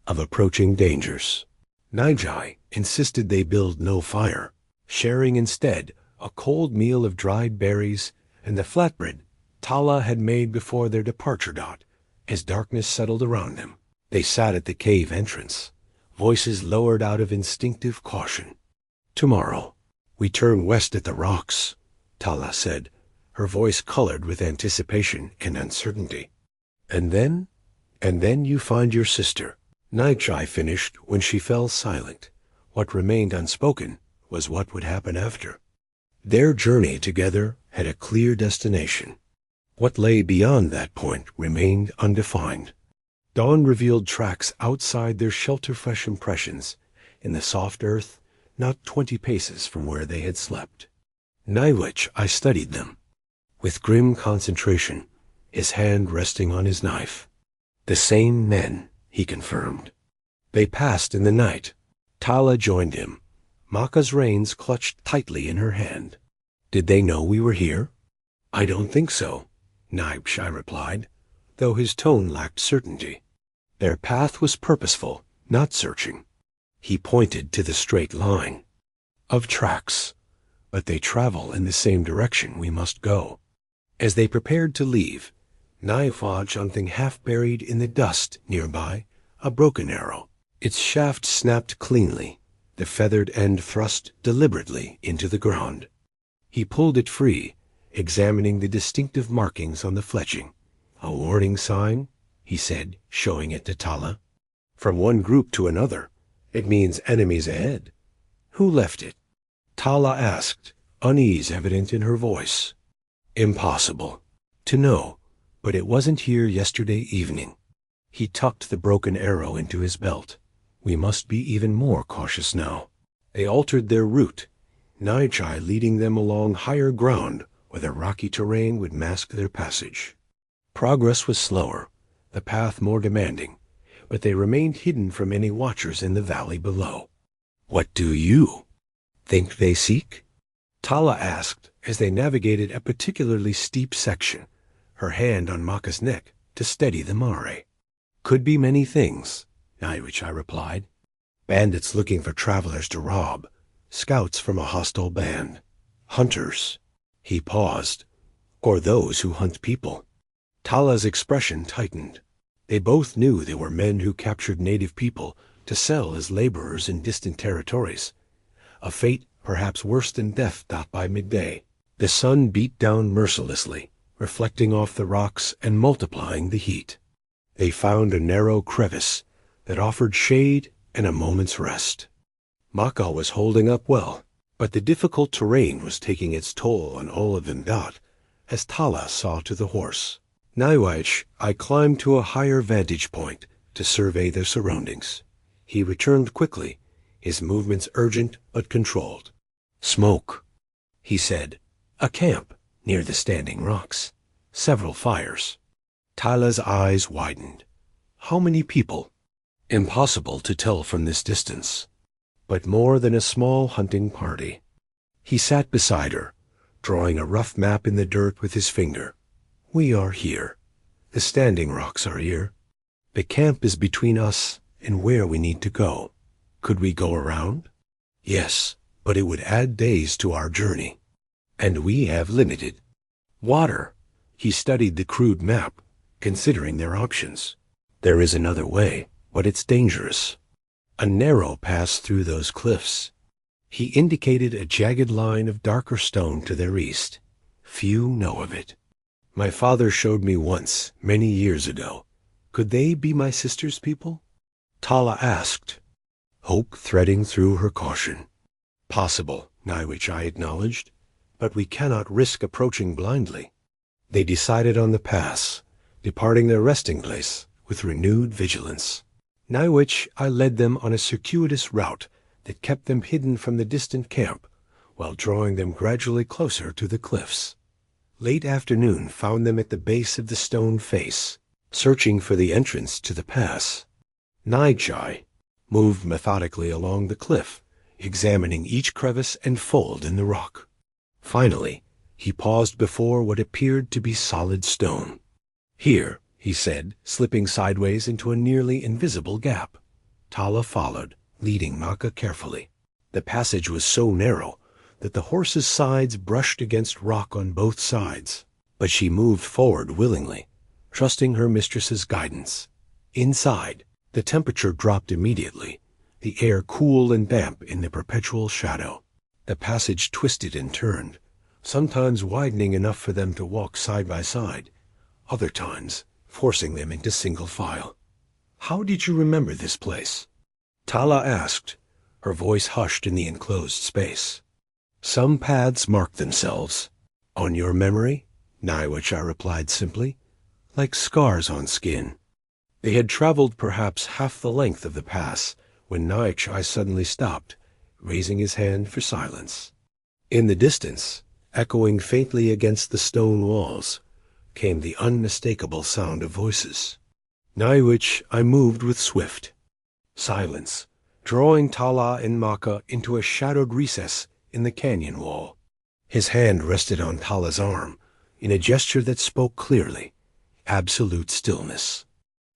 of approaching dangers. Níłch'i insisted they build no fire, sharing instead a cold meal of dried berries and the flatbread Tala had made before their departure. As darkness settled around them, they sat at the cave entrance, voices lowered out of instinctive caution. "Tomorrow, we turn west at the rocks," Tala said, her voice colored with anticipation and uncertainty. And then you find your sister," Níłch'i finished when she fell silent. What remained unspoken was what would happen after. Their journey together had a clear destination. What lay beyond that point remained undefined. Dawn revealed tracks outside their shelter-fresh impressions in the soft earth, not 20 paces from where they had slept. Níłch'i studied them with grim concentration, his hand resting on his knife. "The same men," he confirmed. They passed in the night. Tala joined him, Maka's reins clutched tightly in her hand. "Did they know we were here?" "I don't think so," Níłch'i replied, though his tone lacked certainty. Their path was purposeful, not searching. He pointed to the straight line of tracks. "But they travel in the same direction we must go." As they prepared to leave, Níłch'i found something half buried in the dust nearby, a broken arrow. Its shaft snapped cleanly, the feathered end thrust deliberately into the ground. He pulled it free, examining the distinctive markings on the fletching. "A warning sign," he said, showing it to Tala. "From one group to another. It means enemies ahead." "Who left it?" Tala asked, unease evident in her voice. "Impossible to know, but it wasn't here yesterday evening." He tucked the broken arrow into his belt. "We must be even more cautious now." They altered their route, Níłch'i leading them along higher ground where the rocky terrain would mask their passage. Progress was slower, the path more demanding, but they remained hidden from any watchers in the valley below. "What do you think they seek?" Tala asked as they navigated a particularly steep section, her hand on Maka's neck to steady the mare. "Could be many things," Níłch'i replied. "Bandits looking for travelers to rob, scouts from a hostile band, hunters." He paused. "Or those who hunt people." Tala's expression tightened. They both knew they were men who captured native people to sell as laborers in distant territories. A fate perhaps worse than death thought by midday. The sun beat down mercilessly, reflecting off the rocks and multiplying the heat. They found a narrow crevice that offered shade and a moment's rest. Maka was holding up well, but the difficult terrain was taking its toll on all of them. As Tala saw to the horse, "I climbed to a higher vantage point to survey their surroundings." He returned quickly, his movements urgent but controlled. "Smoke," he said. "A camp near the standing rocks. Several fires." Tala's eyes widened. "How many people?" "Impossible to tell from this distance, but more than a small hunting party." He sat beside her, drawing a rough map in the dirt with his finger. "We are here. The standing rocks are here. The camp is between us and where we need to go. Could we go around?" "Yes, but it would add days to our journey. And we have limited water." He studied the crude map, considering their options. "There is another way, but it's dangerous. A narrow pass through those cliffs." He indicated a jagged line of darker stone to their east. "Few know of it. My father showed me once, many years ago. Could they be my sister's people?" Tala asked, hope threading through her caution. "Possible," Níłch'i acknowledged, "but we cannot risk approaching blindly." They decided on the pass, departing their resting place with renewed vigilance. Níłch'i led them on a circuitous route that kept them hidden from the distant camp, while drawing them gradually closer to the cliffs. Late afternoon found them at the base of the stone face, searching for the entrance to the pass. Níłch'i moved methodically along the cliff, examining each crevice and fold in the rock. Finally, he paused before what appeared to be solid stone. "Here," he said, slipping sideways into a nearly invisible gap. Tala followed, leading Maka carefully. The passage was so narrow that the horse's sides brushed against rock on both sides, but she moved forward willingly, trusting her mistress's guidance. Inside, the temperature dropped immediately, the air cool and damp in the perpetual shadow. The passage twisted and turned, sometimes widening enough for them to walk side by side, other times forcing them into single file. "How did you remember this place?" Tala asked, her voice hushed in the enclosed space. "Some paths mark themselves. On your memory," Níłch'i replied simply, "like scars on skin." They had traveled perhaps half the length of the pass when Níłch'i suddenly stopped, raising his hand for silence. In the distance, echoing faintly against the stone walls, came the unmistakable sound of voices. Níłch'i moved with swift silence, drawing Tala and Maka into a shadowed recess in the canyon wall. His hand rested on Tala's arm in a gesture that spoke clearly, absolute stillness.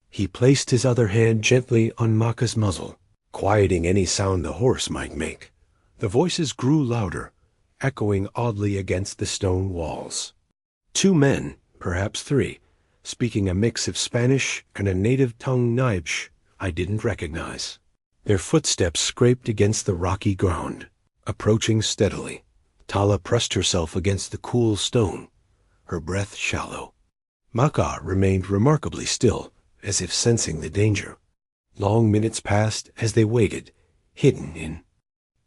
He placed his other hand gently on Maka's muzzle, quieting any sound the horse might make. The voices grew louder, echoing oddly against the stone walls. Two men, perhaps three, speaking a mix of Spanish and a native tongue Níłch'i, I didn't recognize. Their footsteps scraped against the rocky ground, approaching steadily. Tala pressed herself against the cool stone, her breath shallow. Maka remained remarkably still, as if sensing the danger. Long minutes passed as they waited, hidden in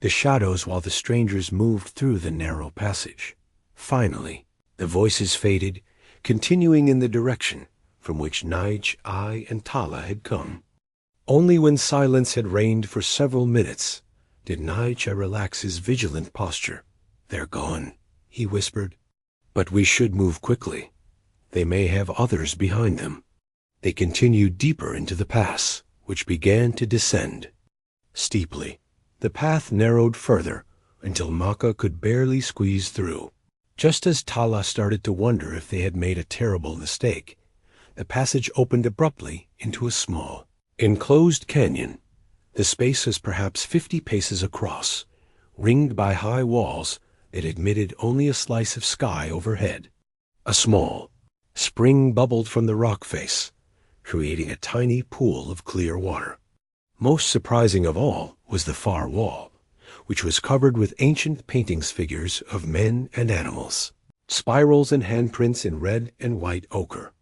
the shadows while the strangers moved through the narrow passage. Finally, the voices faded, continuing in the direction from which Níłch'i, I, and Tala had come. Only when silence had reigned for several minutes did Níłch'i relax his vigilant posture. "They're gone," he whispered. "But we should move quickly. They may have others behind them." They continued deeper into the pass, which began to descend. Steeply, the path narrowed further until Maka could barely squeeze through. Just as Tala started to wonder if they had made a terrible mistake, the passage opened abruptly into a small, enclosed canyon. The space was perhaps 50 paces across, ringed by high walls that admitted only a slice of sky overhead. A small spring bubbled from the rock face, creating a tiny pool of clear water. Most surprising of all was the far wall, which was covered with ancient paintings figures of men and animals, spirals and handprints in red and white ochre.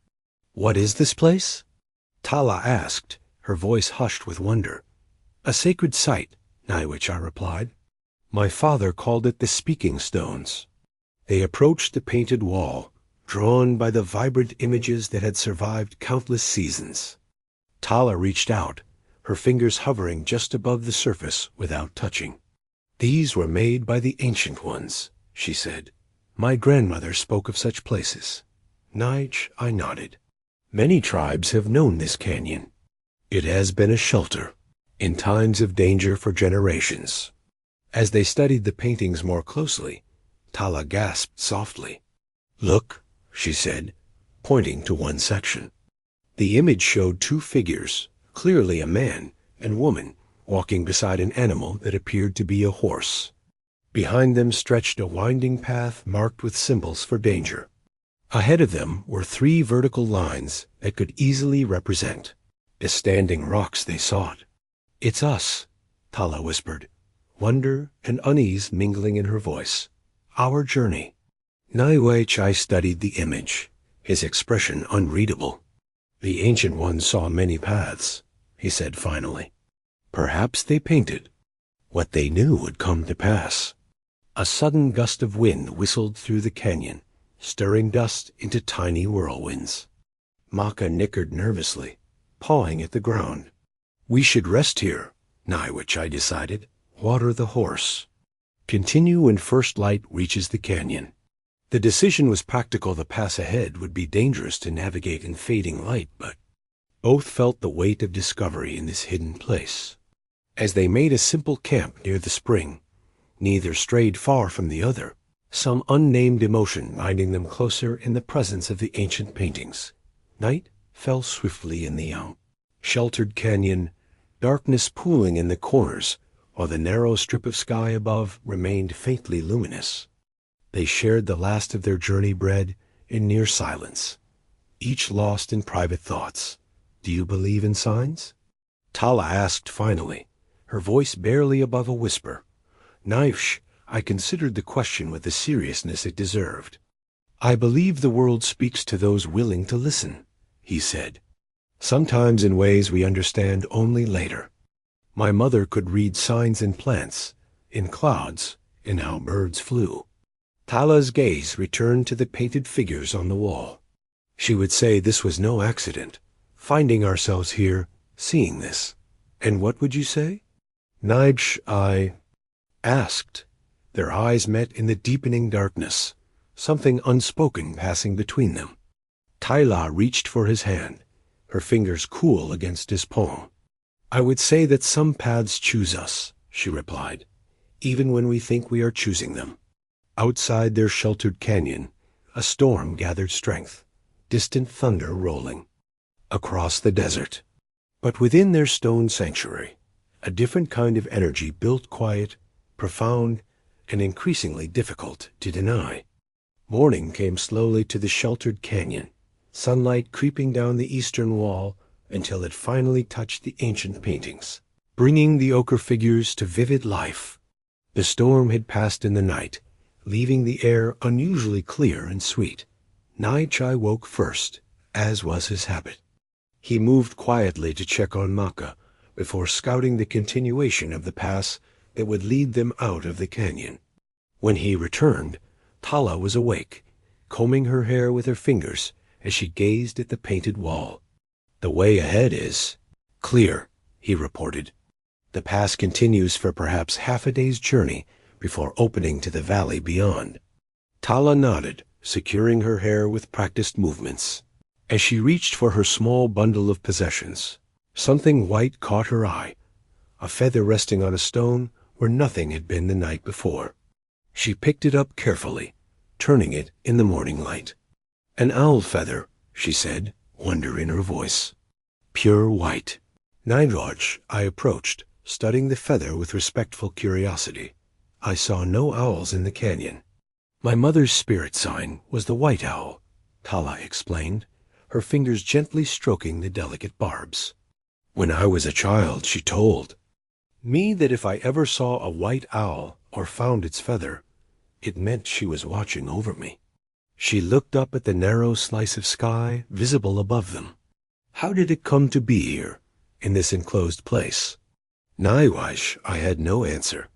"What is this place?" Tala asked, her voice hushed with wonder. "A sacred site," Níłch'i replied. "My father called it the Speaking Stones." They approached the painted wall, drawn by the vibrant images that had survived countless seasons. Tala reached out, her fingers hovering just above the surface without touching. "These were made by the Ancient Ones," she said. "My grandmother spoke of such places." Níłch'i nodded. "Many tribes have known this canyon. It has been a shelter in times of danger for generations." As they studied the paintings more closely, Tala gasped softly. "Look," she said, pointing to one section. The image showed two figures, clearly a man and woman, walking beside an animal that appeared to be a horse. Behind them stretched a winding path marked with symbols for danger. Ahead of them were 3 vertical lines that could easily represent the standing rocks they sought. "It's us," Tala whispered, wonder and unease mingling in her voice. "Our journey." Níłch'i studied the image, his expression unreadable. "The Ancient Ones saw many paths," he said finally. "Perhaps they painted what they knew would come to pass." A sudden gust of wind whistled through the canyon, stirring dust into tiny whirlwinds. Maka nickered nervously, pawing at the ground. "We should rest here," Níłch'i decided. "Water the horse. Continue when first light reaches the canyon." The decision was practical. The pass ahead would be dangerous to navigate in fading light, but both felt the weight of discovery in this hidden place. As they made a simple camp near the spring, neither strayed far from the other, some unnamed emotion binding them closer in the presence of the ancient paintings. Night fell swiftly in the sheltered canyon, darkness pooling in the corners, while the narrow strip of sky above remained faintly luminous. They shared the last of their journey bread in near silence, each lost in private thoughts. "Do you believe in signs?" Tala asked finally, her voice barely above a whisper. "Níłch'i," I considered the question with the seriousness it deserved. "I believe the world speaks to those willing to listen," he said. "Sometimes in ways we understand only later. My mother could read signs in plants, in clouds, in how birds flew." Tala's gaze returned to the painted figures on the wall. She would say this was no accident, finding ourselves here, seeing this. "And what would you say?" Níłch'i asked. Their eyes met in the deepening darkness, something unspoken passing between them. Tala reached for his hand, her fingers cool against his palm. "I would say that some paths choose us," she replied, "even when we think we are choosing them." Outside their sheltered canyon, a storm gathered strength, distant thunder rolling across the desert. But within their stone sanctuary, a different kind of energy built quiet, profound, and increasingly difficult to deny. Morning came slowly to the sheltered canyon, sunlight creeping down the eastern wall until it finally touched the ancient paintings, bringing the ochre figures to vivid life. The storm had passed in the night, leaving the air unusually clear and sweet. Níłch'i woke first, as was his habit. He moved quietly to check on Maka before scouting the continuation of the pass that would lead them out of the canyon. When he returned, Tala was awake, combing her hair with her fingers as she gazed at the painted wall. "The way ahead is clear," he reported. "The pass continues for perhaps half a day's journey before opening to the valley beyond." Tala nodded, securing her hair with practiced movements. As she reached for her small bundle of possessions, something white caught her eye, a feather resting on a stone where nothing had been the night before. She picked it up carefully, turning it in the morning light. "An owl feather," she said, wonder in her voice. "Pure white." Níłch'i, I approached, studying the feather with respectful curiosity. I saw no owls in the canyon. "My mother's spirit sign was the white owl," Tala explained, her fingers gently stroking the delicate barbs. "When I was a child, she told me that if I ever saw a white owl or found its feather, it meant she was watching over me." She looked up at the narrow slice of sky visible above them. "How did it come to be here, in this enclosed place?" Níłch'i, I had no answer.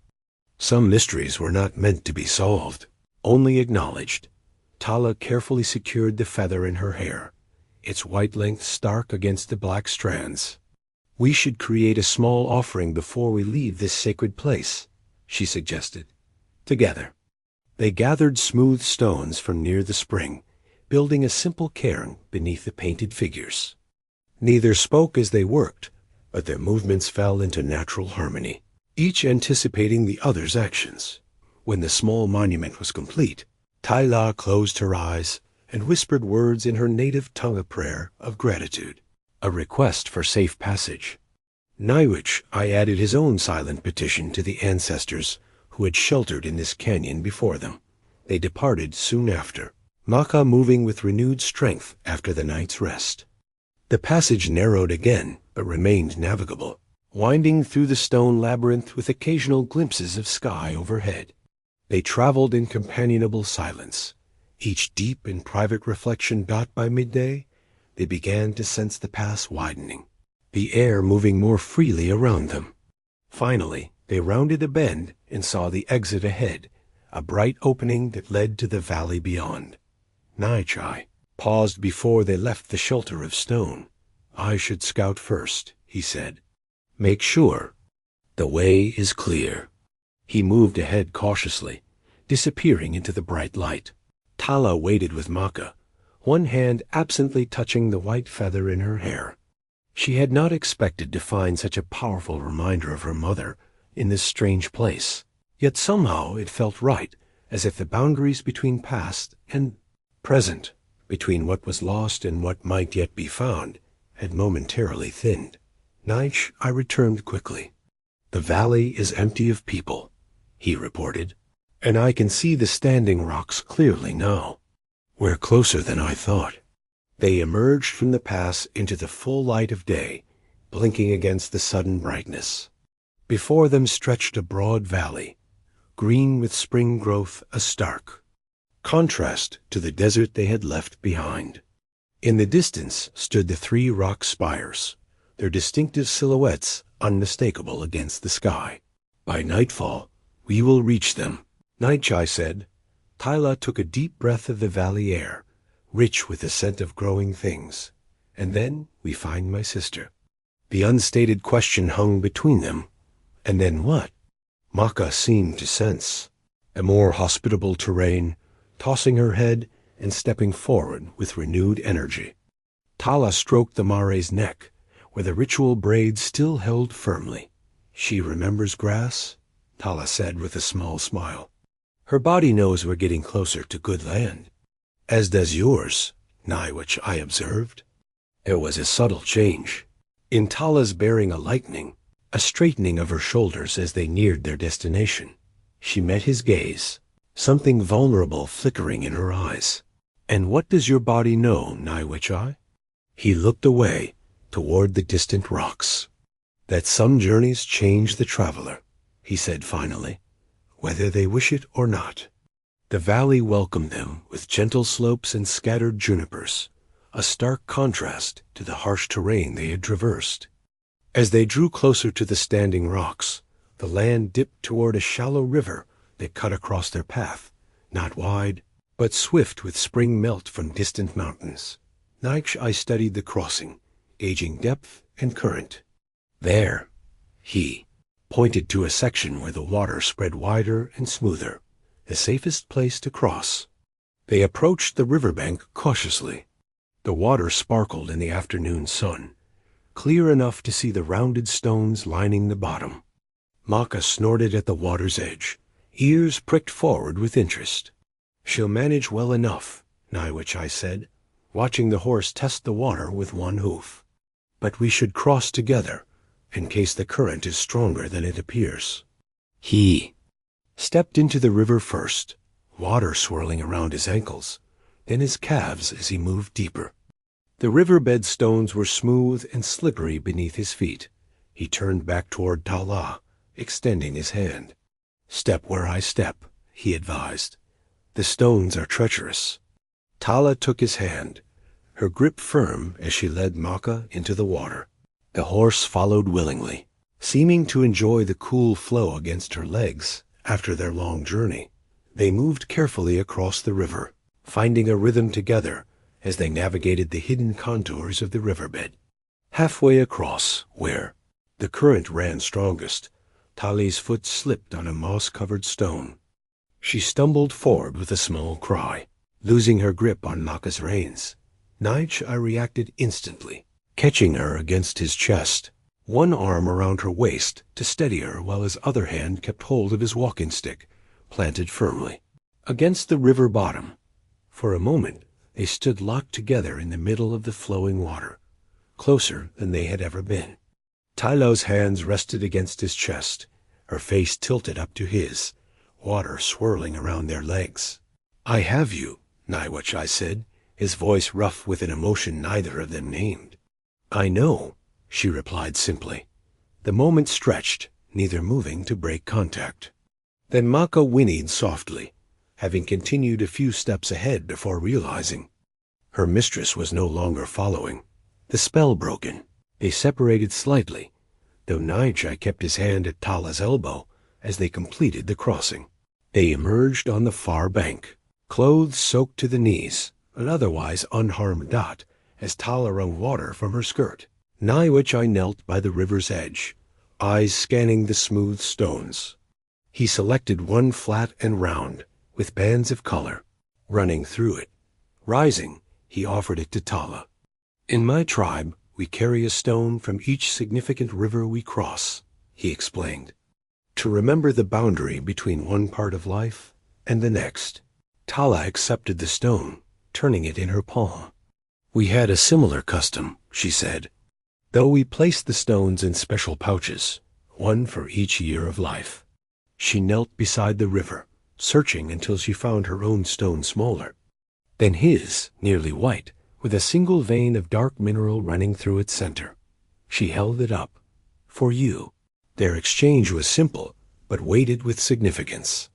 Some mysteries were not meant to be solved, only acknowledged. Tala carefully secured the feather in her hair, its white length stark against the black strands. "We should create a small offering before we leave this sacred place," she suggested. Together, they gathered smooth stones from near the spring, building a simple cairn beneath the painted figures. Neither spoke as they worked, but their movements fell into natural harmony, each anticipating the other's actions. When the small monument was complete, Tala closed her eyes and whispered words in her native tongue of prayer of gratitude, a request for safe passage. Níłch'i added his own silent petition to the ancestors who had sheltered in this canyon before them. They departed soon after, Maka moving with renewed strength after the night's rest. The passage narrowed again, but remained navigable, winding through the stone labyrinth with occasional glimpses of sky overhead. They traveled in companionable silence, each deep in private reflection got by midday. They began to sense the pass widening, the air moving more freely around them. Finally, they rounded a bend and saw the exit ahead, a bright opening that led to the valley beyond. Níłch'i paused before they left the shelter of stone. "I should scout first," he said. "Make sure the way is clear." He moved ahead cautiously, disappearing into the bright light. Tala waited with Maka, one hand absently touching the white feather in her hair. She had not expected to find such a powerful reminder of her mother in this strange place, yet somehow it felt right, as if the boundaries between past and present, between what was lost and what might yet be found, had momentarily thinned. "Níłch'i," I returned quickly. "The valley is empty of people," he reported, "and I can see the standing rocks clearly now. We're closer than I thought." They emerged from the pass into the full light of day, blinking against the sudden brightness. Before them stretched a broad valley, green with spring growth, a stark contrast to the desert they had left behind. In the distance stood the three rock spires, their distinctive silhouettes unmistakable against the sky. "By nightfall, we will reach them," Níłch'i said. Tala took a deep breath of the valley air, rich with the scent of growing things. "And then we find my sister." The unstated question hung between them. And then what? Maka seemed to sense a more hospitable terrain, tossing her head and stepping forward with renewed energy. Tala stroked the mare's neck, where the ritual braid still held firmly. "She remembers grass," Tala said with a small smile. "Her body knows we're getting closer to good land." "As does yours, Níłch'i," I observed. There was a subtle change. In Tala's bearing a lightening, a straightening of her shoulders as they neared their destination. She met his gaze, something vulnerable flickering in her eyes. "And what does your body know, Níłch'i?" He looked away, toward the distant rocks. That some journeys change the traveler, he said finally, whether they wish it or not. The valley welcomed them with gentle slopes and scattered junipers, a stark contrast to the harsh terrain they had traversed. As they drew closer to the standing rocks, the land dipped toward a shallow river that cut across their path, not wide, but swift with spring melt from distant mountains. Níłch'i studied the crossing, gauging depth and current. There, he pointed to a section where the water spread wider and smoother, the safest place to cross. They approached the riverbank cautiously. The water sparkled in the afternoon sun, clear enough to see the rounded stones lining the bottom. Maka snorted at the water's edge, ears pricked forward with interest. "She'll manage well enough," Níłch'i said, watching the horse test the water with one hoof. "But we should cross together, in case the current is stronger than it appears." He stepped into the river first, water swirling around his ankles, then his calves as he moved deeper. The riverbed stones were smooth and slippery beneath his feet. He turned back toward Tala, extending his hand. "Step where I step," he advised. "The stones are treacherous." Tala took his hand, her grip firm as she led Maka into the water. The horse followed willingly, seeming to enjoy the cool flow against her legs after their long journey. They moved carefully across the river, finding a rhythm together as they navigated the hidden contours of the riverbed. Halfway across, where the current ran strongest, Tali's foot slipped on a moss-covered stone. She stumbled forward with a small cry, losing her grip on Maka's reins. Níłch'i reacted instantly, catching her against his chest, one arm around her waist to steady her while his other hand kept hold of his walking stick, planted firmly against the river bottom. For a moment, they stood locked together in the middle of the flowing water, closer than they had ever been. Tylo's hands rested against his chest, her face tilted up to his, water swirling around their legs. "I have you," Níłch'i said, his voice rough with an emotion neither of them named. "I know," she replied simply. The moment stretched, neither moving to break contact. Then Maka whinnied softly, having continued a few steps ahead before realizing her mistress was no longer following. The spell broken. They separated slightly, though Níłch'i kept his hand at Tala's elbow as they completed the crossing. They emerged on the far bank, clothes soaked to the knees, but otherwise unharmed not, as Tala wrung water from her skirt. Níłch'i knelt by the river's edge, eyes scanning the smooth stones. He selected one flat and round, with bands of color running through it. Rising, he offered it to Tala. "In my tribe, we carry a stone from each significant river we cross," he explained, "to remember the boundary between one part of life and the next." Tala accepted the stone, turning it in her palm. "We had a similar custom," she said, "though we placed the stones in special pouches, one for each year of life." She knelt beside the river, searching until she found her own stone smaller, then his, nearly white, with a single vein of dark mineral running through its center. She held it up. "For you." Their exchange was simple, but weighted with significance.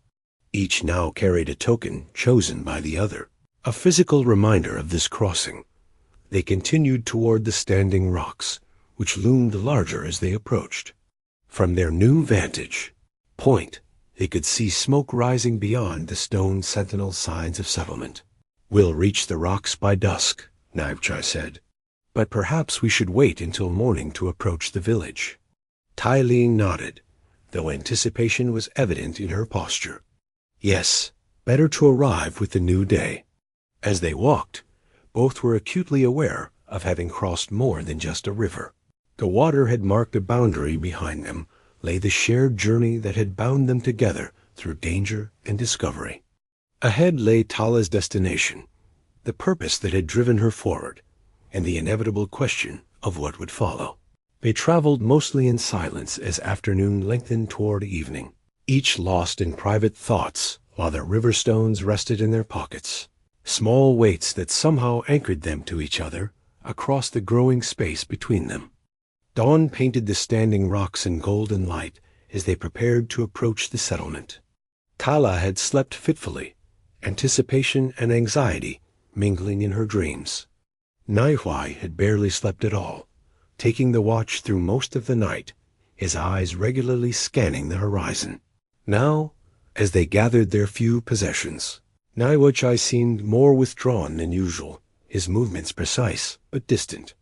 Each now carried a token chosen by the other, a physical reminder of this crossing. They continued toward the standing rocks, which loomed larger as they approached. From their new vantage point, they could see smoke rising beyond the stone sentinel signs of settlement. "We'll reach the rocks by dusk," Níłch'i said, "but perhaps we should wait until morning to approach the village." Tai Ling nodded, though anticipation was evident in her posture. Yes, better to arrive with the new day. As they walked, both were acutely aware of having crossed more than just a river. The water had marked a boundary. Behind them lay the shared journey that had bound them together through danger and discovery. Ahead lay Tala's destination, the purpose that had driven her forward, and the inevitable question of what would follow. They traveled mostly in silence as afternoon lengthened toward evening, each lost in private thoughts while their river stones rested in their pockets, small weights that somehow anchored them to each other across the growing space between them. Dawn painted the standing rocks in golden light as they prepared to approach the settlement. Tala had slept fitfully, anticipation and anxiety mingling in her dreams. Níłch'i had barely slept at all, taking the watch through most of the night, his eyes regularly scanning the horizon. Now, as they gathered their few possessions, Níłch'i seemed more withdrawn than usual, his movements precise but distant.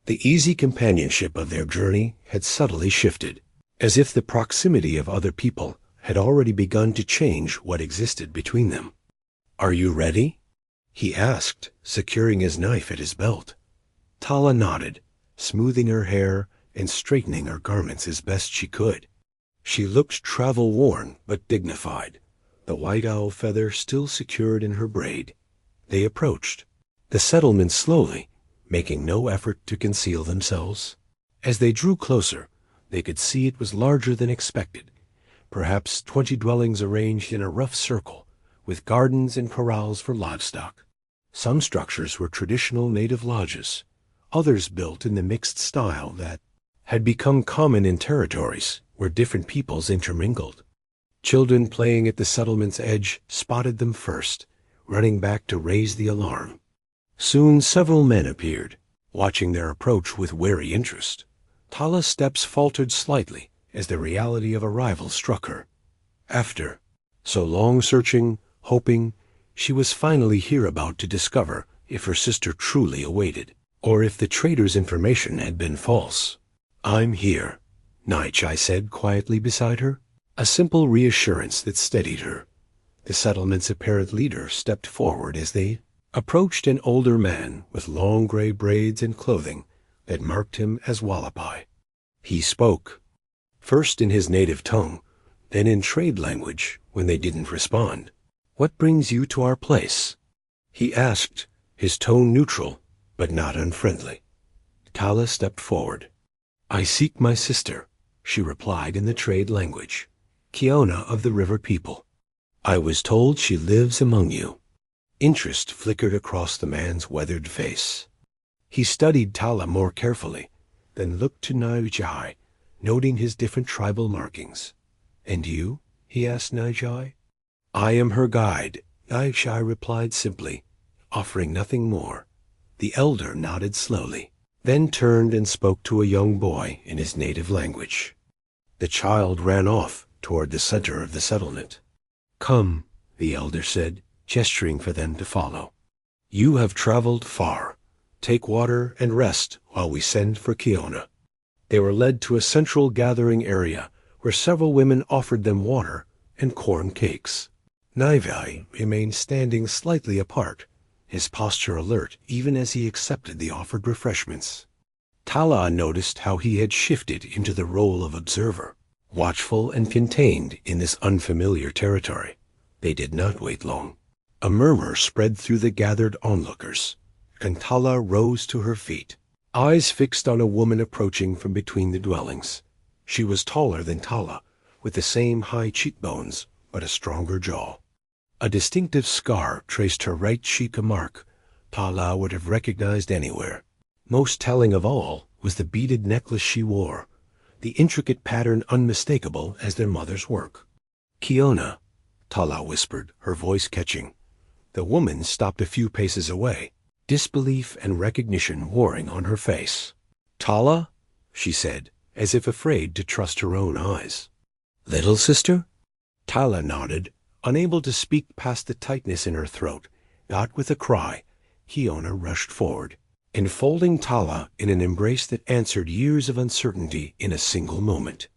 The easy companionship of their journey had subtly shifted, as if the proximity of other people had already begun to change what existed between them. "Are you ready?" he asked, securing his knife at his belt. Tala nodded, smoothing her hair and straightening her garments as best she could. She looked travel-worn but dignified, the white owl feather still secured in her braid. They approached the settlement slowly, making no effort to conceal themselves. As they drew closer, they could see it was larger than expected, perhaps 20 dwellings arranged in a rough circle, with gardens and corrals for livestock. Some structures were traditional native lodges, others built in the mixed style that had become common in territories where different peoples intermingled. Children playing at the settlement's edge spotted them first, running back to raise the alarm. Soon several men appeared, watching their approach with wary interest. Tala's steps faltered slightly as the reality of arrival struck her. After so long searching, hoping, she was finally hereabout to discover if her sister truly awaited, or if the trader's information had been false. "I'm here," Níłch'i said quietly beside her, a simple reassurance that steadied her. The settlement's apparent leader stepped forward as they approached an older man with long gray braids and clothing that marked him as Wallapai. He spoke, first in his native tongue, then in trade language when they didn't respond. "What brings you to our place?" he asked, his tone neutral but not unfriendly. Tala stepped forward. "I seek my sister," she replied in the trade language, "Kiona of the river people. I was told she lives among you." Interest flickered across the man's weathered face. He studied Tala more carefully, then looked to Níłch'i, noting his different tribal markings. "And you?" he asked Níłch'i. "I am her guide," Níłch'i replied simply, offering nothing more. The elder nodded slowly, then turned and spoke to a young boy in his native language. The child ran off toward the center of the settlement. "Come," the elder said, gesturing for them to follow. "You have traveled far. Take water and rest while we send for Kiona." They were led to a central gathering area where several women offered them water and corn cakes. Níłch'i remained standing slightly apart, his posture alert even as he accepted the offered refreshments. Tala noticed how he had shifted into the role of observer, watchful and contained in this unfamiliar territory. They did not wait long. A murmur spread through the gathered onlookers, and Tala rose to her feet, eyes fixed on a woman approaching from between the dwellings. She was taller than Tala, with the same high cheekbones, but a stronger jaw. A distinctive scar traced her right cheek, a mark Tala would have recognized anywhere. Most telling of all was the beaded necklace she wore, the intricate pattern unmistakable as their mother's work. "Kiona," Tala whispered, her voice catching. The woman stopped a few paces away, disbelief and recognition warring on her face. "Tala?" she said, as if afraid to trust her own eyes. "Little sister?" Tala nodded, unable to speak past the tightness in her throat. Not with a cry, Kiona rushed forward, enfolding Tala in an embrace that answered years of uncertainty in a single moment.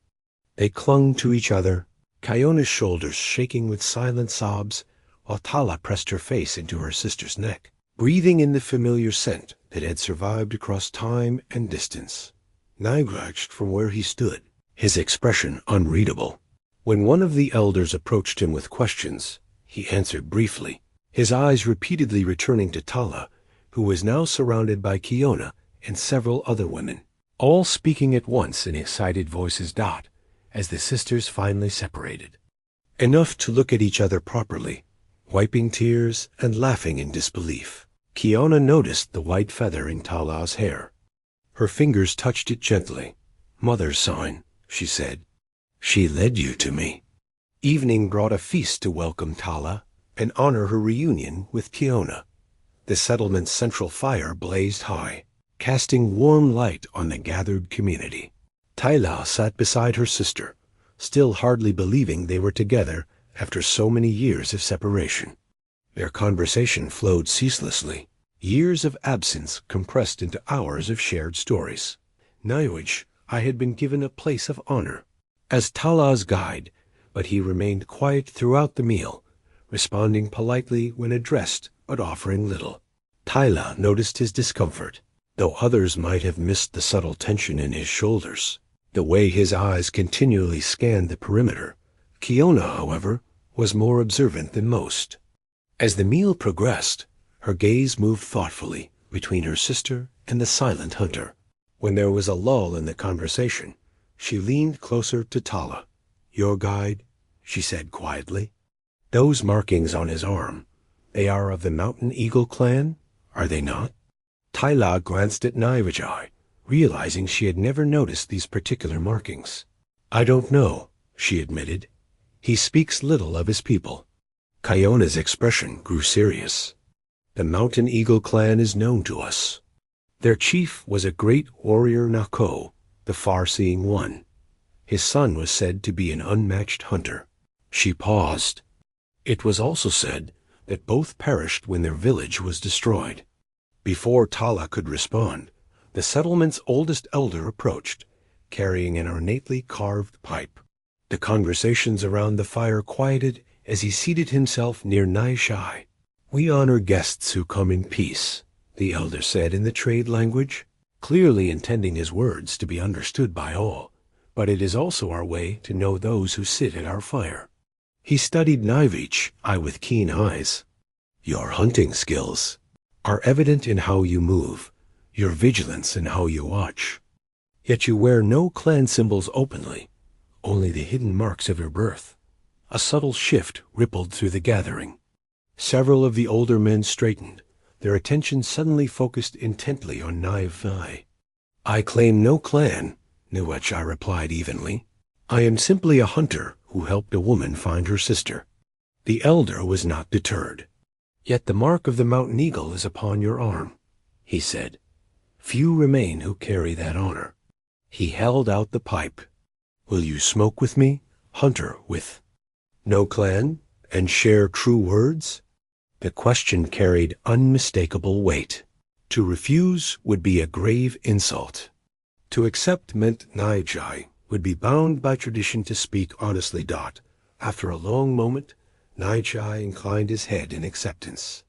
They clung to each other, Kiona's shoulders shaking with silent sobs, while Tala pressed her face into her sister's neck, breathing in the familiar scent that had survived across time and distance. Níłch'i watched from where he stood, his expression unreadable. When one of the elders approached him with questions, he answered briefly, his eyes repeatedly returning to Tala, who was now surrounded by Kiona and several other women, all speaking at once in excited voices. As the sisters finally separated, enough to look at each other properly, wiping tears and laughing in disbelief. Kiona noticed the white feather in Tala's hair. Her fingers touched it gently. "Mother's sign," she said. "She led you to me." Evening brought a feast to welcome Tala and honor her reunion with Kiona. The settlement's central fire blazed high, casting warm light on the gathered community. Tala sat beside her sister, still hardly believing they were together after so many years of separation. Their conversation flowed ceaselessly, years of absence compressed into hours of shared stories. Níłch'i, I had been given a place of honor as Tala's guide, but he remained quiet throughout the meal, responding politely when addressed, but offering little. Tala noticed his discomfort, though others might have missed the subtle tension in his shoulders, the way his eyes continually scanned the perimeter. Kiona, however, was more observant than most. As the meal progressed, her gaze moved thoughtfully between her sister and the silent hunter. When there was a lull in the conversation, she leaned closer to Tala. "Your guide," she said quietly. "Those markings on his arm, they are of the Mountain Eagle clan, are they not?" Tala glanced at Níłch'i, realizing she had never noticed these particular markings. "I don't know," she admitted. "He speaks little of his people." Kiona's expression grew serious. "The Mountain Eagle clan is known to us. Their chief was a great warrior Níłch'i, the far-seeing one. His son was said to be an unmatched hunter." She paused. "It was also said that both perished when their village was destroyed." Before Tala could respond, the settlement's oldest elder approached, carrying an ornately carved pipe. The conversations around the fire quieted as he seated himself near Níłch'i. "We honor guests who come in peace," the elder said in the trade language, clearly intending his words to be understood by all. "But it is also our way to know those who sit at our fire." He studied Níłch'i with keen eyes. "Your hunting skills are evident in how you move, your vigilance in how you watch. Yet you wear no clan symbols openly, only the hidden marks of your birth." A subtle shift rippled through the gathering. Several of the older men straightened, their attention suddenly focused intently on Níłch'i. "I claim no clan," Níłch'i replied evenly. "I am simply a hunter who helped a woman find her sister." The elder was not deterred. "Yet the mark of the mountain eagle is upon your arm," he said. "Few remain who carry that honor." He held out the pipe. "Will you smoke with me, hunter with no clan, and share true words?" The question carried unmistakable weight. To refuse would be a grave insult. To accept meant Níłch'i would be bound by tradition to speak honestly. After a long moment, Níłch'i inclined his head in acceptance.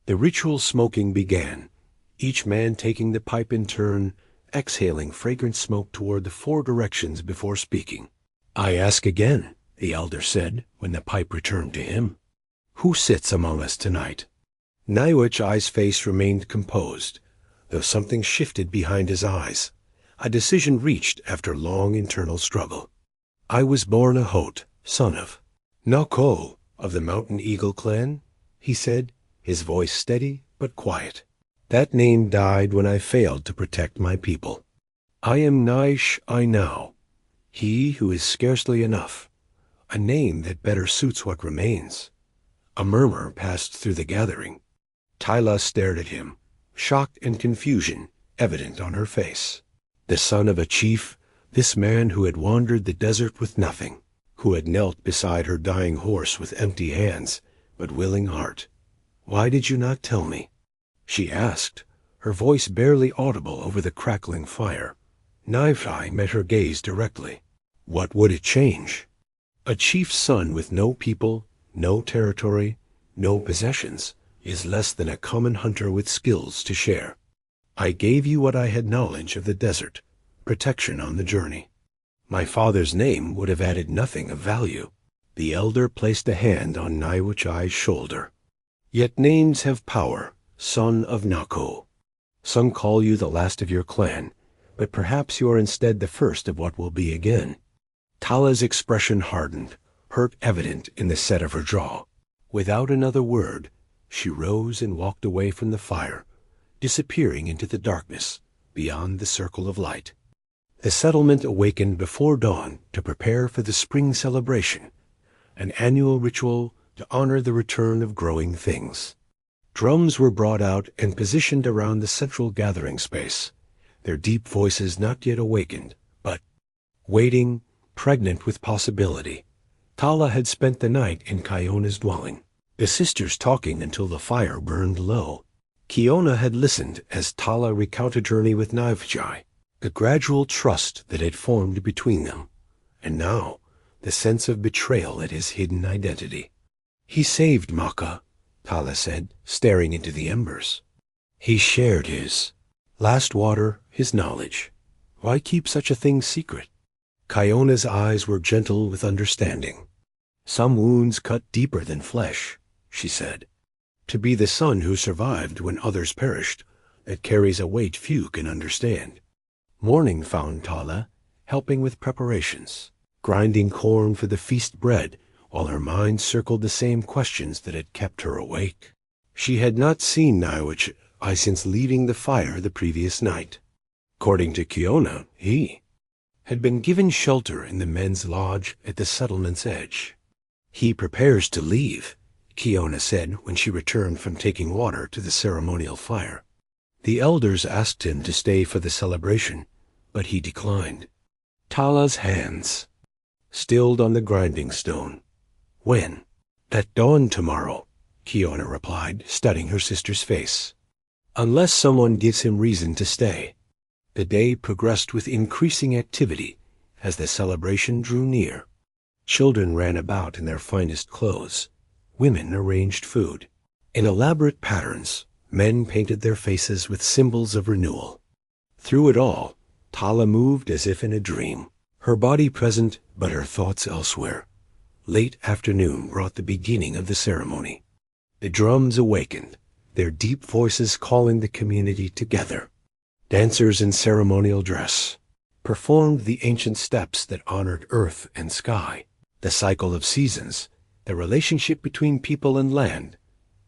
The ritual smoking began, each man taking the pipe in turn, exhaling fragrant smoke toward the four directions before speaking. "I ask again," the elder said when the pipe returned to him. "Who sits among us tonight?" Níłch'i's face remained composed, though something shifted behind his eyes, a decision reached after long internal struggle. "I was born a Hot, son of Níłch'i of the Mountain Eagle clan," he said, his voice steady but quiet. "That name died when I failed to protect my people. I am Níłch'i now, he who is scarcely enough, a name that better suits what remains." A murmur passed through the gathering. Tala stared at him, shock and confusion evident on her face. The son of a chief, this man who had wandered the desert with nothing, who had knelt beside her dying horse with empty hands, but willing heart. "Why did you not tell me?" she asked, her voice barely audible over the crackling fire. Níłch'i met her gaze directly. What would it change? A chief's son with no people, no territory, no possessions, is less than a common hunter with skills to share. I gave you what I had knowledge of the desert, protection on the journey. My father's name would have added nothing of value. The elder placed a hand on Níłch'i's shoulder. Yet names have power, son of Níłch'i. Some call you the last of your clan, but perhaps you are instead the first of what will be again. Tala's expression hardened, hurt evident in the set of her jaw. Without another word, She rose and walked away from the fire, disappearing into the darkness beyond the circle of light. The settlement awakened before dawn to prepare for the spring celebration, an annual ritual to honor the return of growing things. Drums were brought out and positioned around the central gathering space, their deep voices not yet awakened, but waiting, pregnant with possibility. Tala had spent the night in Kiona's dwelling, the sisters talking until the fire burned low. Kiona had listened as Tala recounted her journey with Níłch'i, the gradual trust that had formed between them, and now the sense of betrayal at his hidden identity. "He saved Maka," Tala said, staring into the embers. "He shared his last water, his knowledge. Why keep such a thing secret?" Kiona's eyes were gentle with understanding. "Some wounds cut deeper than flesh," she said. "To be the son who survived when others perished, that carries a weight few can understand." Morning found Tala helping with preparations, grinding corn for the feast bread, while her mind circled the same questions that had kept her awake. She had not seen Níłch'i since leaving the fire the previous night. According to Kiona, he had been given shelter in the men's lodge at the settlement's edge. "He prepares to leave," Kiona said when she returned from taking water to the ceremonial fire. The elders asked him to stay for the celebration, but he declined. Tala's hands stilled on the grinding stone. "When?" "At dawn tomorrow," Kiona replied, studying her sister's face. "Unless someone gives him reason to stay." The day progressed with increasing activity as the celebration drew near. Children ran about in their finest clothes. Women arranged food. In elaborate patterns, men painted their faces with symbols of renewal. Through it all, Tala moved as if in a dream, her body present but her thoughts elsewhere. Late afternoon brought the beginning of the ceremony. The drums awakened, their deep voices calling the community together. Dancers in ceremonial dress performed the ancient steps that honored earth and sky, the cycle of seasons, the relationship between people and land.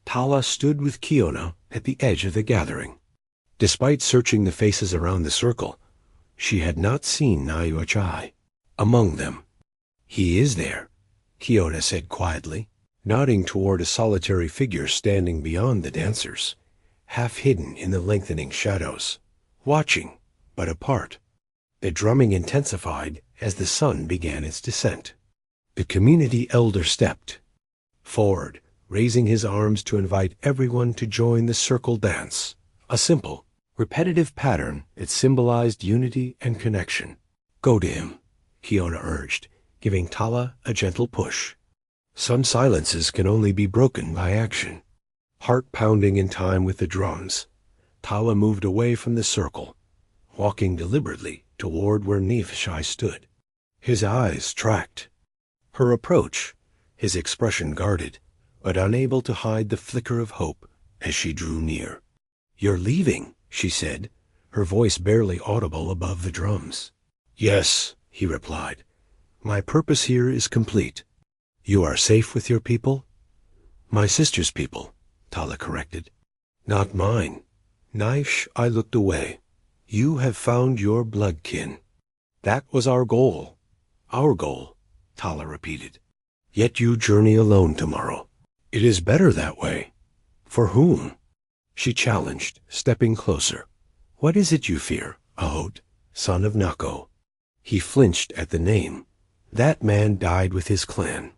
Tala stood with Kiona at the edge of the gathering. Despite searching the faces around the circle, she had not seen Níłch'i among them. "He is there," Kiona said quietly, nodding toward a solitary figure standing beyond the dancers, half hidden in the lengthening shadows, watching, but apart. The drumming intensified as the sun began its descent. The community elder stepped forward, raising his arms to invite everyone to join the circle dance, a simple, repetitive pattern that symbolized unity and connection. "Go to him," Kiona urged, giving Tala a gentle push. Some silences can only be broken by action. Heart pounding in time with the drums, Tala moved away from the circle, walking deliberately toward where Níłch'i stood. His eyes tracked her approach, his expression guarded, but unable to hide the flicker of hope as she drew near. "You're leaving," she said, her voice barely audible above the drums. "Yes," he replied. "My purpose here is complete." "You are safe with your people?" "My sister's people," Tala corrected. "Not mine." Níłch'i looked away. "You have found your blood kin." "That was our goal." "Our goal," Tala repeated. "Yet you journey alone tomorrow." "It is better that way." "For whom?" She challenged, stepping closer. "What is it you fear, Ahot, son of Nako?" He flinched at the name. "That man died with his clan."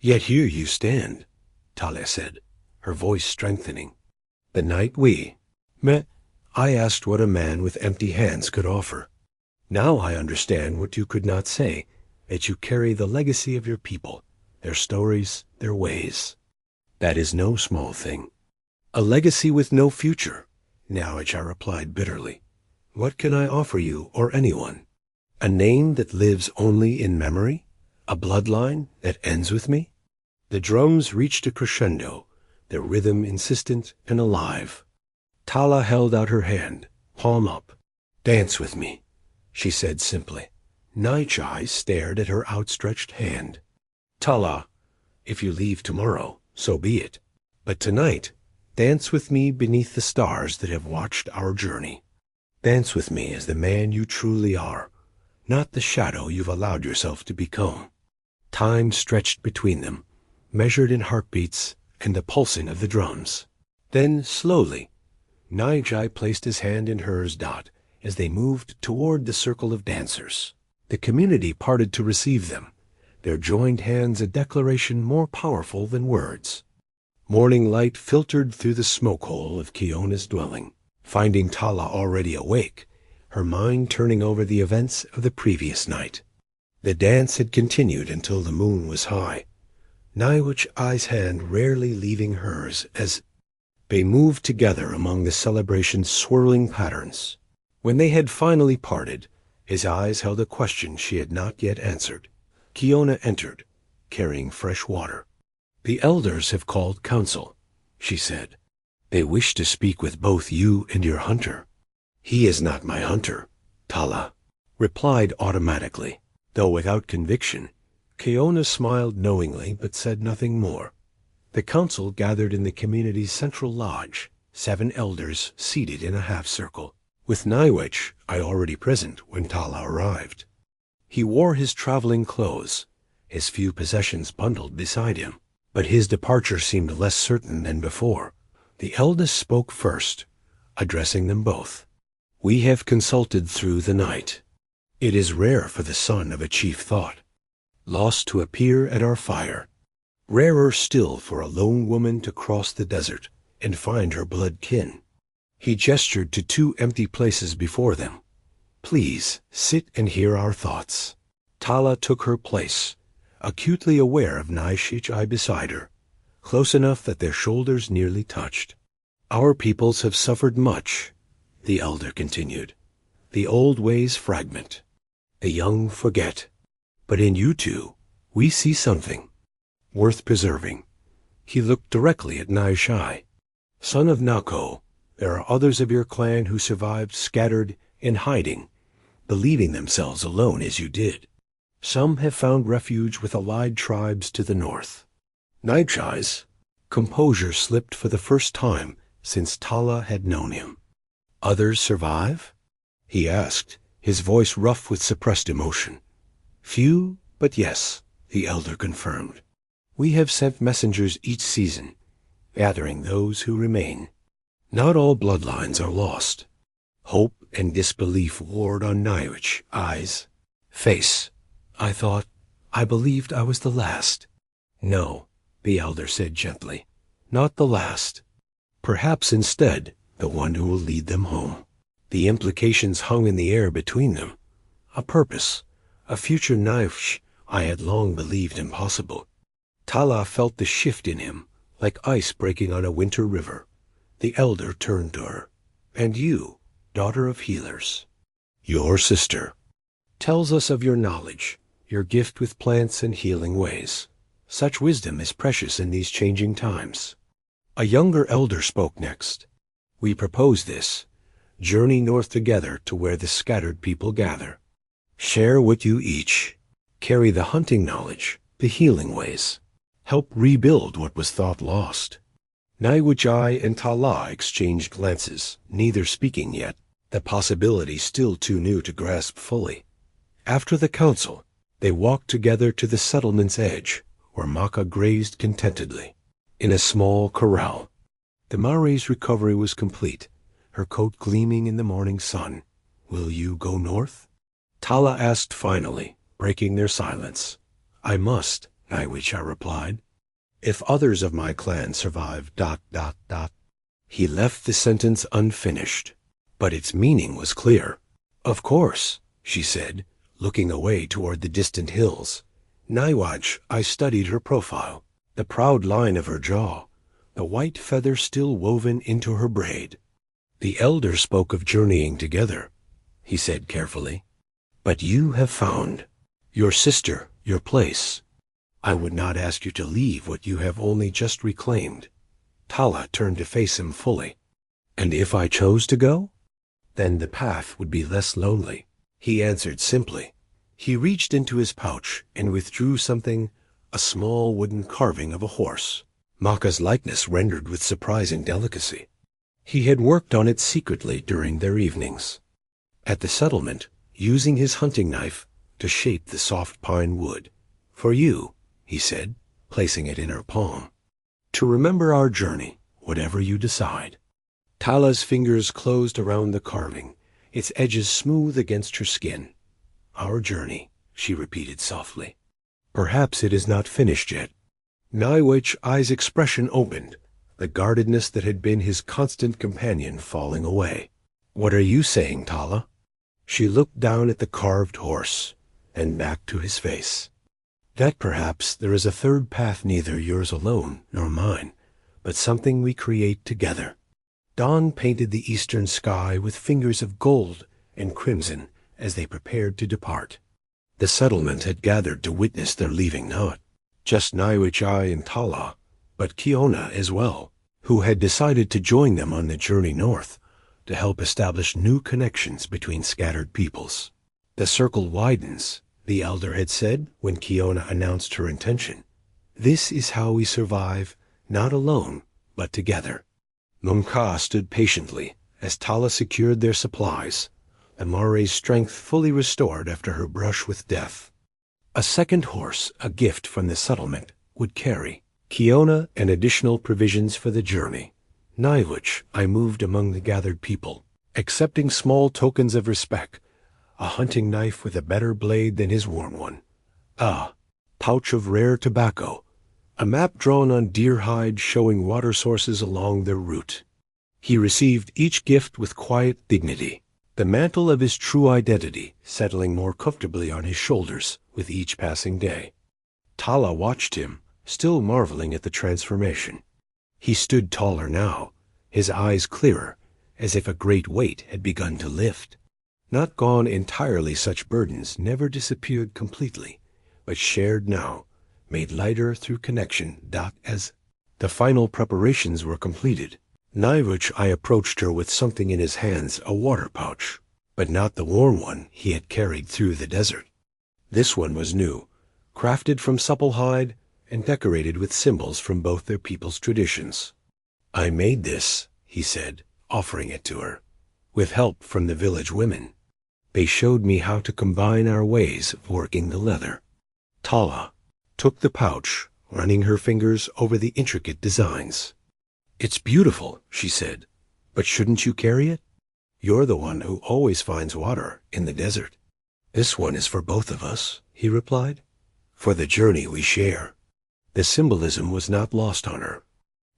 "Yet here you stand," Tala said, her voice strengthening. "The night we met, I asked what a man with empty hands could offer. Now I understand what you could not say, that you carry the legacy of your people, their stories, their ways. That is no small thing." "A legacy with no future," Níłch'i replied bitterly. "What can I offer you or anyone? A name that lives only in memory? A bloodline that ends with me?" The drums reached a crescendo, their rhythm insistent and alive. Tala held out her hand, palm up. "Dance with me," she said simply. Níłch'i stared at her outstretched hand. "Tala, if you leave tomorrow, so be it. But tonight Dance with me beneath the stars that have watched our journey. Dance with me as the man you truly are, not the shadow you've allowed yourself to become. Time stretched between them, measured in heartbeats and the pulsing of the drums. Then, slowly, Níłch'i placed his hand in hers. As they moved toward the circle of dancers, the community parted to receive them, their joined hands a declaration more powerful than words. Morning light filtered through the smoke hole of Kiona's dwelling, finding Tala already awake, her mind turning over the events of the previous night. The dance had continued until the moon was high, Níłch'i's hand rarely leaving hers as they moved together among the celebration's swirling patterns. When they had finally parted, his eyes held a question she had not yet answered. Kiona entered, carrying fresh water. "The elders have called council," she said. "They wish to speak with both you and your hunter." "He is not my hunter," Tala replied automatically, though without conviction. Kiona smiled knowingly but said nothing more. The council gathered in the community's central lodge, 7 elders seated in a half-circle, with Níłch'i already present when Tala arrived. He wore his traveling clothes, his few possessions bundled beside him, but his departure seemed less certain than before. The eldest spoke first, addressing them both. "We have consulted through the night. It is rare for the son of a chief thought lost to appear at our fire. Rarer still for a lone woman to cross the desert and find her blood kin." He gestured to 2 empty places before them. "Please, sit and hear our thoughts." Tala took her place, acutely aware of Níłch'i beside her, close enough that their shoulders nearly touched. "Our peoples have suffered much," the elder continued. "The old ways fragment. The young forget. But in you two, we see something worth preserving." He looked directly at Níłch'i. "Son of Níłch'i, there are others of your clan who survived scattered in hiding, believing themselves alone as you did. Some have found refuge with allied tribes to the north." Níłch'i's composure slipped for the first time since Tala had known him. "Others survive?" he asked, his voice rough with suppressed emotion. "Few, but yes," the elder confirmed. "We have sent messengers each season, gathering those who remain. Not all bloodlines are lost." Hope and disbelief warred on Níłch'i's face. I believed I was the last." "No," the elder said gently, "not the last. Perhaps instead the one who will lead them home." The implications hung in the air between them. A purpose, a future Níłch'i I had long believed impossible. Tala felt the shift in him, like ice breaking on a winter river. The elder turned to her. "And you, daughter of healers, your sister, tells us of your knowledge, your gift with plants and healing ways. Such wisdom is precious in these changing times." A younger elder spoke next. "We propose this. Journey north together to where the scattered people gather. Share what you each. Carry the hunting knowledge, the healing ways. Help rebuild what was thought lost." Níłch'i and Tala exchanged glances, neither speaking yet, the possibility still too new to grasp fully. After the council, they walked together to the settlement's edge, where Maka grazed contentedly, in a small corral. The Mare's recovery was complete, her coat gleaming in the morning sun. "Will you go north?" Tala asked finally, breaking their silence. "I must," Níłch'i replied. "If others of my clan survive, ... He left the sentence unfinished, but its meaning was clear. "Of course," she said, looking away toward the distant hills. I studied her profile, the proud line of her jaw, the white feather still woven into her braid. "The elder spoke of journeying together," he said carefully. "But you have found your sister, your place. I would not ask you to leave what you have only just reclaimed." Tala turned to face him fully. "And if I chose to go? Then the path would be less lonely," he answered simply. He reached into his pouch and withdrew something, a small wooden carving of a horse. Maka's likeness rendered with surprising delicacy. He had worked on it secretly during their evenings. At the settlement, using his hunting knife to shape the soft pine wood. For you, he said, placing it in her palm. To remember our journey, whatever you decide. Tala's fingers closed around the carving, its edges smooth against her skin. Our journey, she repeated softly. Perhaps it is not finished yet. Níłch'i's eyes' expression opened, the guardedness that had been his constant companion falling away. What are you saying, Tala? She looked down at the carved horse, and back to his face. That perhaps there is a third path, neither yours alone nor mine, but something we create together. Dawn painted the eastern sky with fingers of gold and crimson as they prepared to depart. The settlement had gathered to witness their leaving, not just Níłch'i and Tala, but Kiona as well, who had decided to join them on the journey north to help establish new connections between scattered peoples. The circle widens, the elder had said when Kiona announced her intention. This is how we survive, not alone, but together. Níłch'i stood patiently as Tala secured their supplies, the More's strength fully restored after her brush with death. A second horse, a gift from the settlement, would carry Kiona and additional provisions for the journey. Níłch'i moved among the gathered people, accepting small tokens of respect, a hunting knife with a better blade than his worn one, a pouch of rare tobacco, a map drawn on deer hide showing water sources along their route. He received each gift with quiet dignity, the mantle of his true identity settling more comfortably on his shoulders with each passing day. Tala watched him, still marveling at the transformation. He stood taller now, his eyes clearer, as if a great weight had begun to lift. Not gone entirely, such burdens never disappeared completely, but shared now, made lighter through connection. As the final preparations were completed, Níłch'i approached her with something in his hands, a water pouch, but not the worn one he had carried through the desert. This one was new, crafted from supple hide and decorated with symbols from both their people's traditions. I made this, he said, offering it to her, with help from the village women. They showed me how to combine our ways of working the leather. Tala took the pouch, running her fingers over the intricate designs. It's beautiful, she said, but shouldn't you carry it? You're the one who always finds water in the desert. This one is for both of us, he replied, for the journey we share. The symbolism was not lost on her.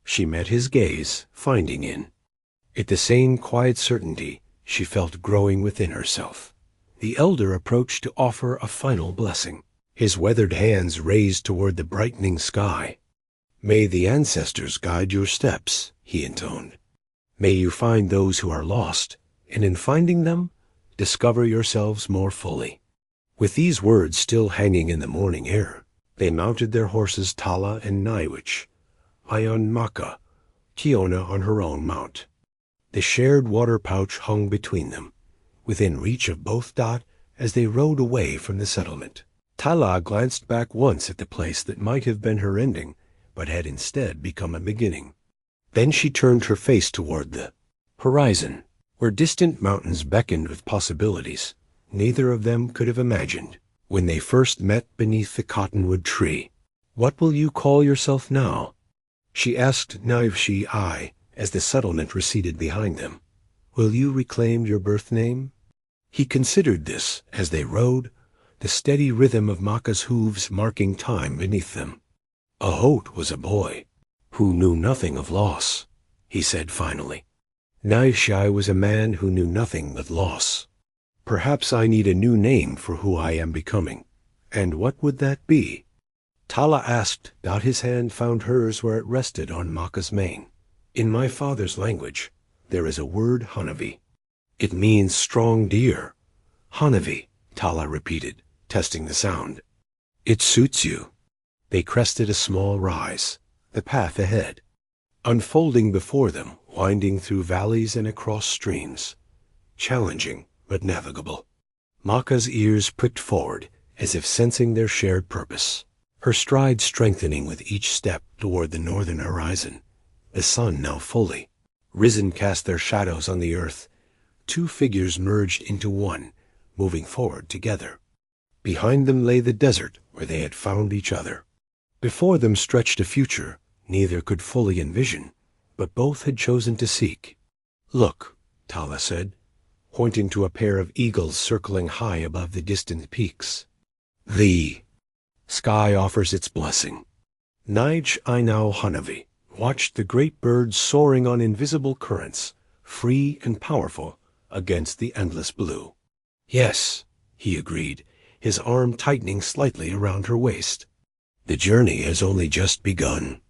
She met his gaze, finding in it the same quiet certainty she felt growing within herself. The elder approached to offer a final blessing, his weathered hands raised toward the brightening sky. May the ancestors guide your steps, he intoned. May you find those who are lost, and in finding them, discover yourselves more fully. With these words still hanging in the morning air, they mounted their horses, Tala and Níłch'i, I on Maka, Kiona on her own mount. The shared water pouch hung between them, within reach of both. As they rode away from the settlement, Tala glanced back once at the place that might have been her ending, but had instead become a beginning. Then she turned her face toward the horizon, where distant mountains beckoned with possibilities neither of them could have imagined when they first met beneath the cottonwood tree. What will you call yourself now? She asked Níłch'i as the settlement receded behind them. Will you reclaim your birth name? He considered this as they rode, the steady rhythm of Maka's hooves marking time beneath them. Ahot was a boy who knew nothing of loss, he said finally. Níłch'i was a man who knew nothing but loss. Perhaps I need a new name for who I am becoming. And what would that be? Tala asked. His hand found hers where it rested on Maka's mane. In my father's language, there is a word, Hanavi. It means strong deer. Hanavi, Tala repeated, testing the sound. It suits you. They crested a small rise, the path ahead, unfolding before them, winding through valleys and across streams, challenging but navigable. Maka's ears pricked forward, as if sensing their shared purpose. her stride strengthening with each step toward the northern horizon. The sun now fully risen cast their shadows on the earth. Two figures merged into one, moving forward together. Behind them lay the desert where they had found each other. Before them stretched a future neither could fully envision, but both had chosen to seek. "Look," Tala said, pointing to a pair of eagles circling high above the distant peaks. "The sky offers its blessing." Níłch'i now Hanavi watched the great birds soaring on invisible currents, free and powerful against the endless blue. "Yes," he agreed, his arm tightening slightly around her waist. "The journey has only just begun."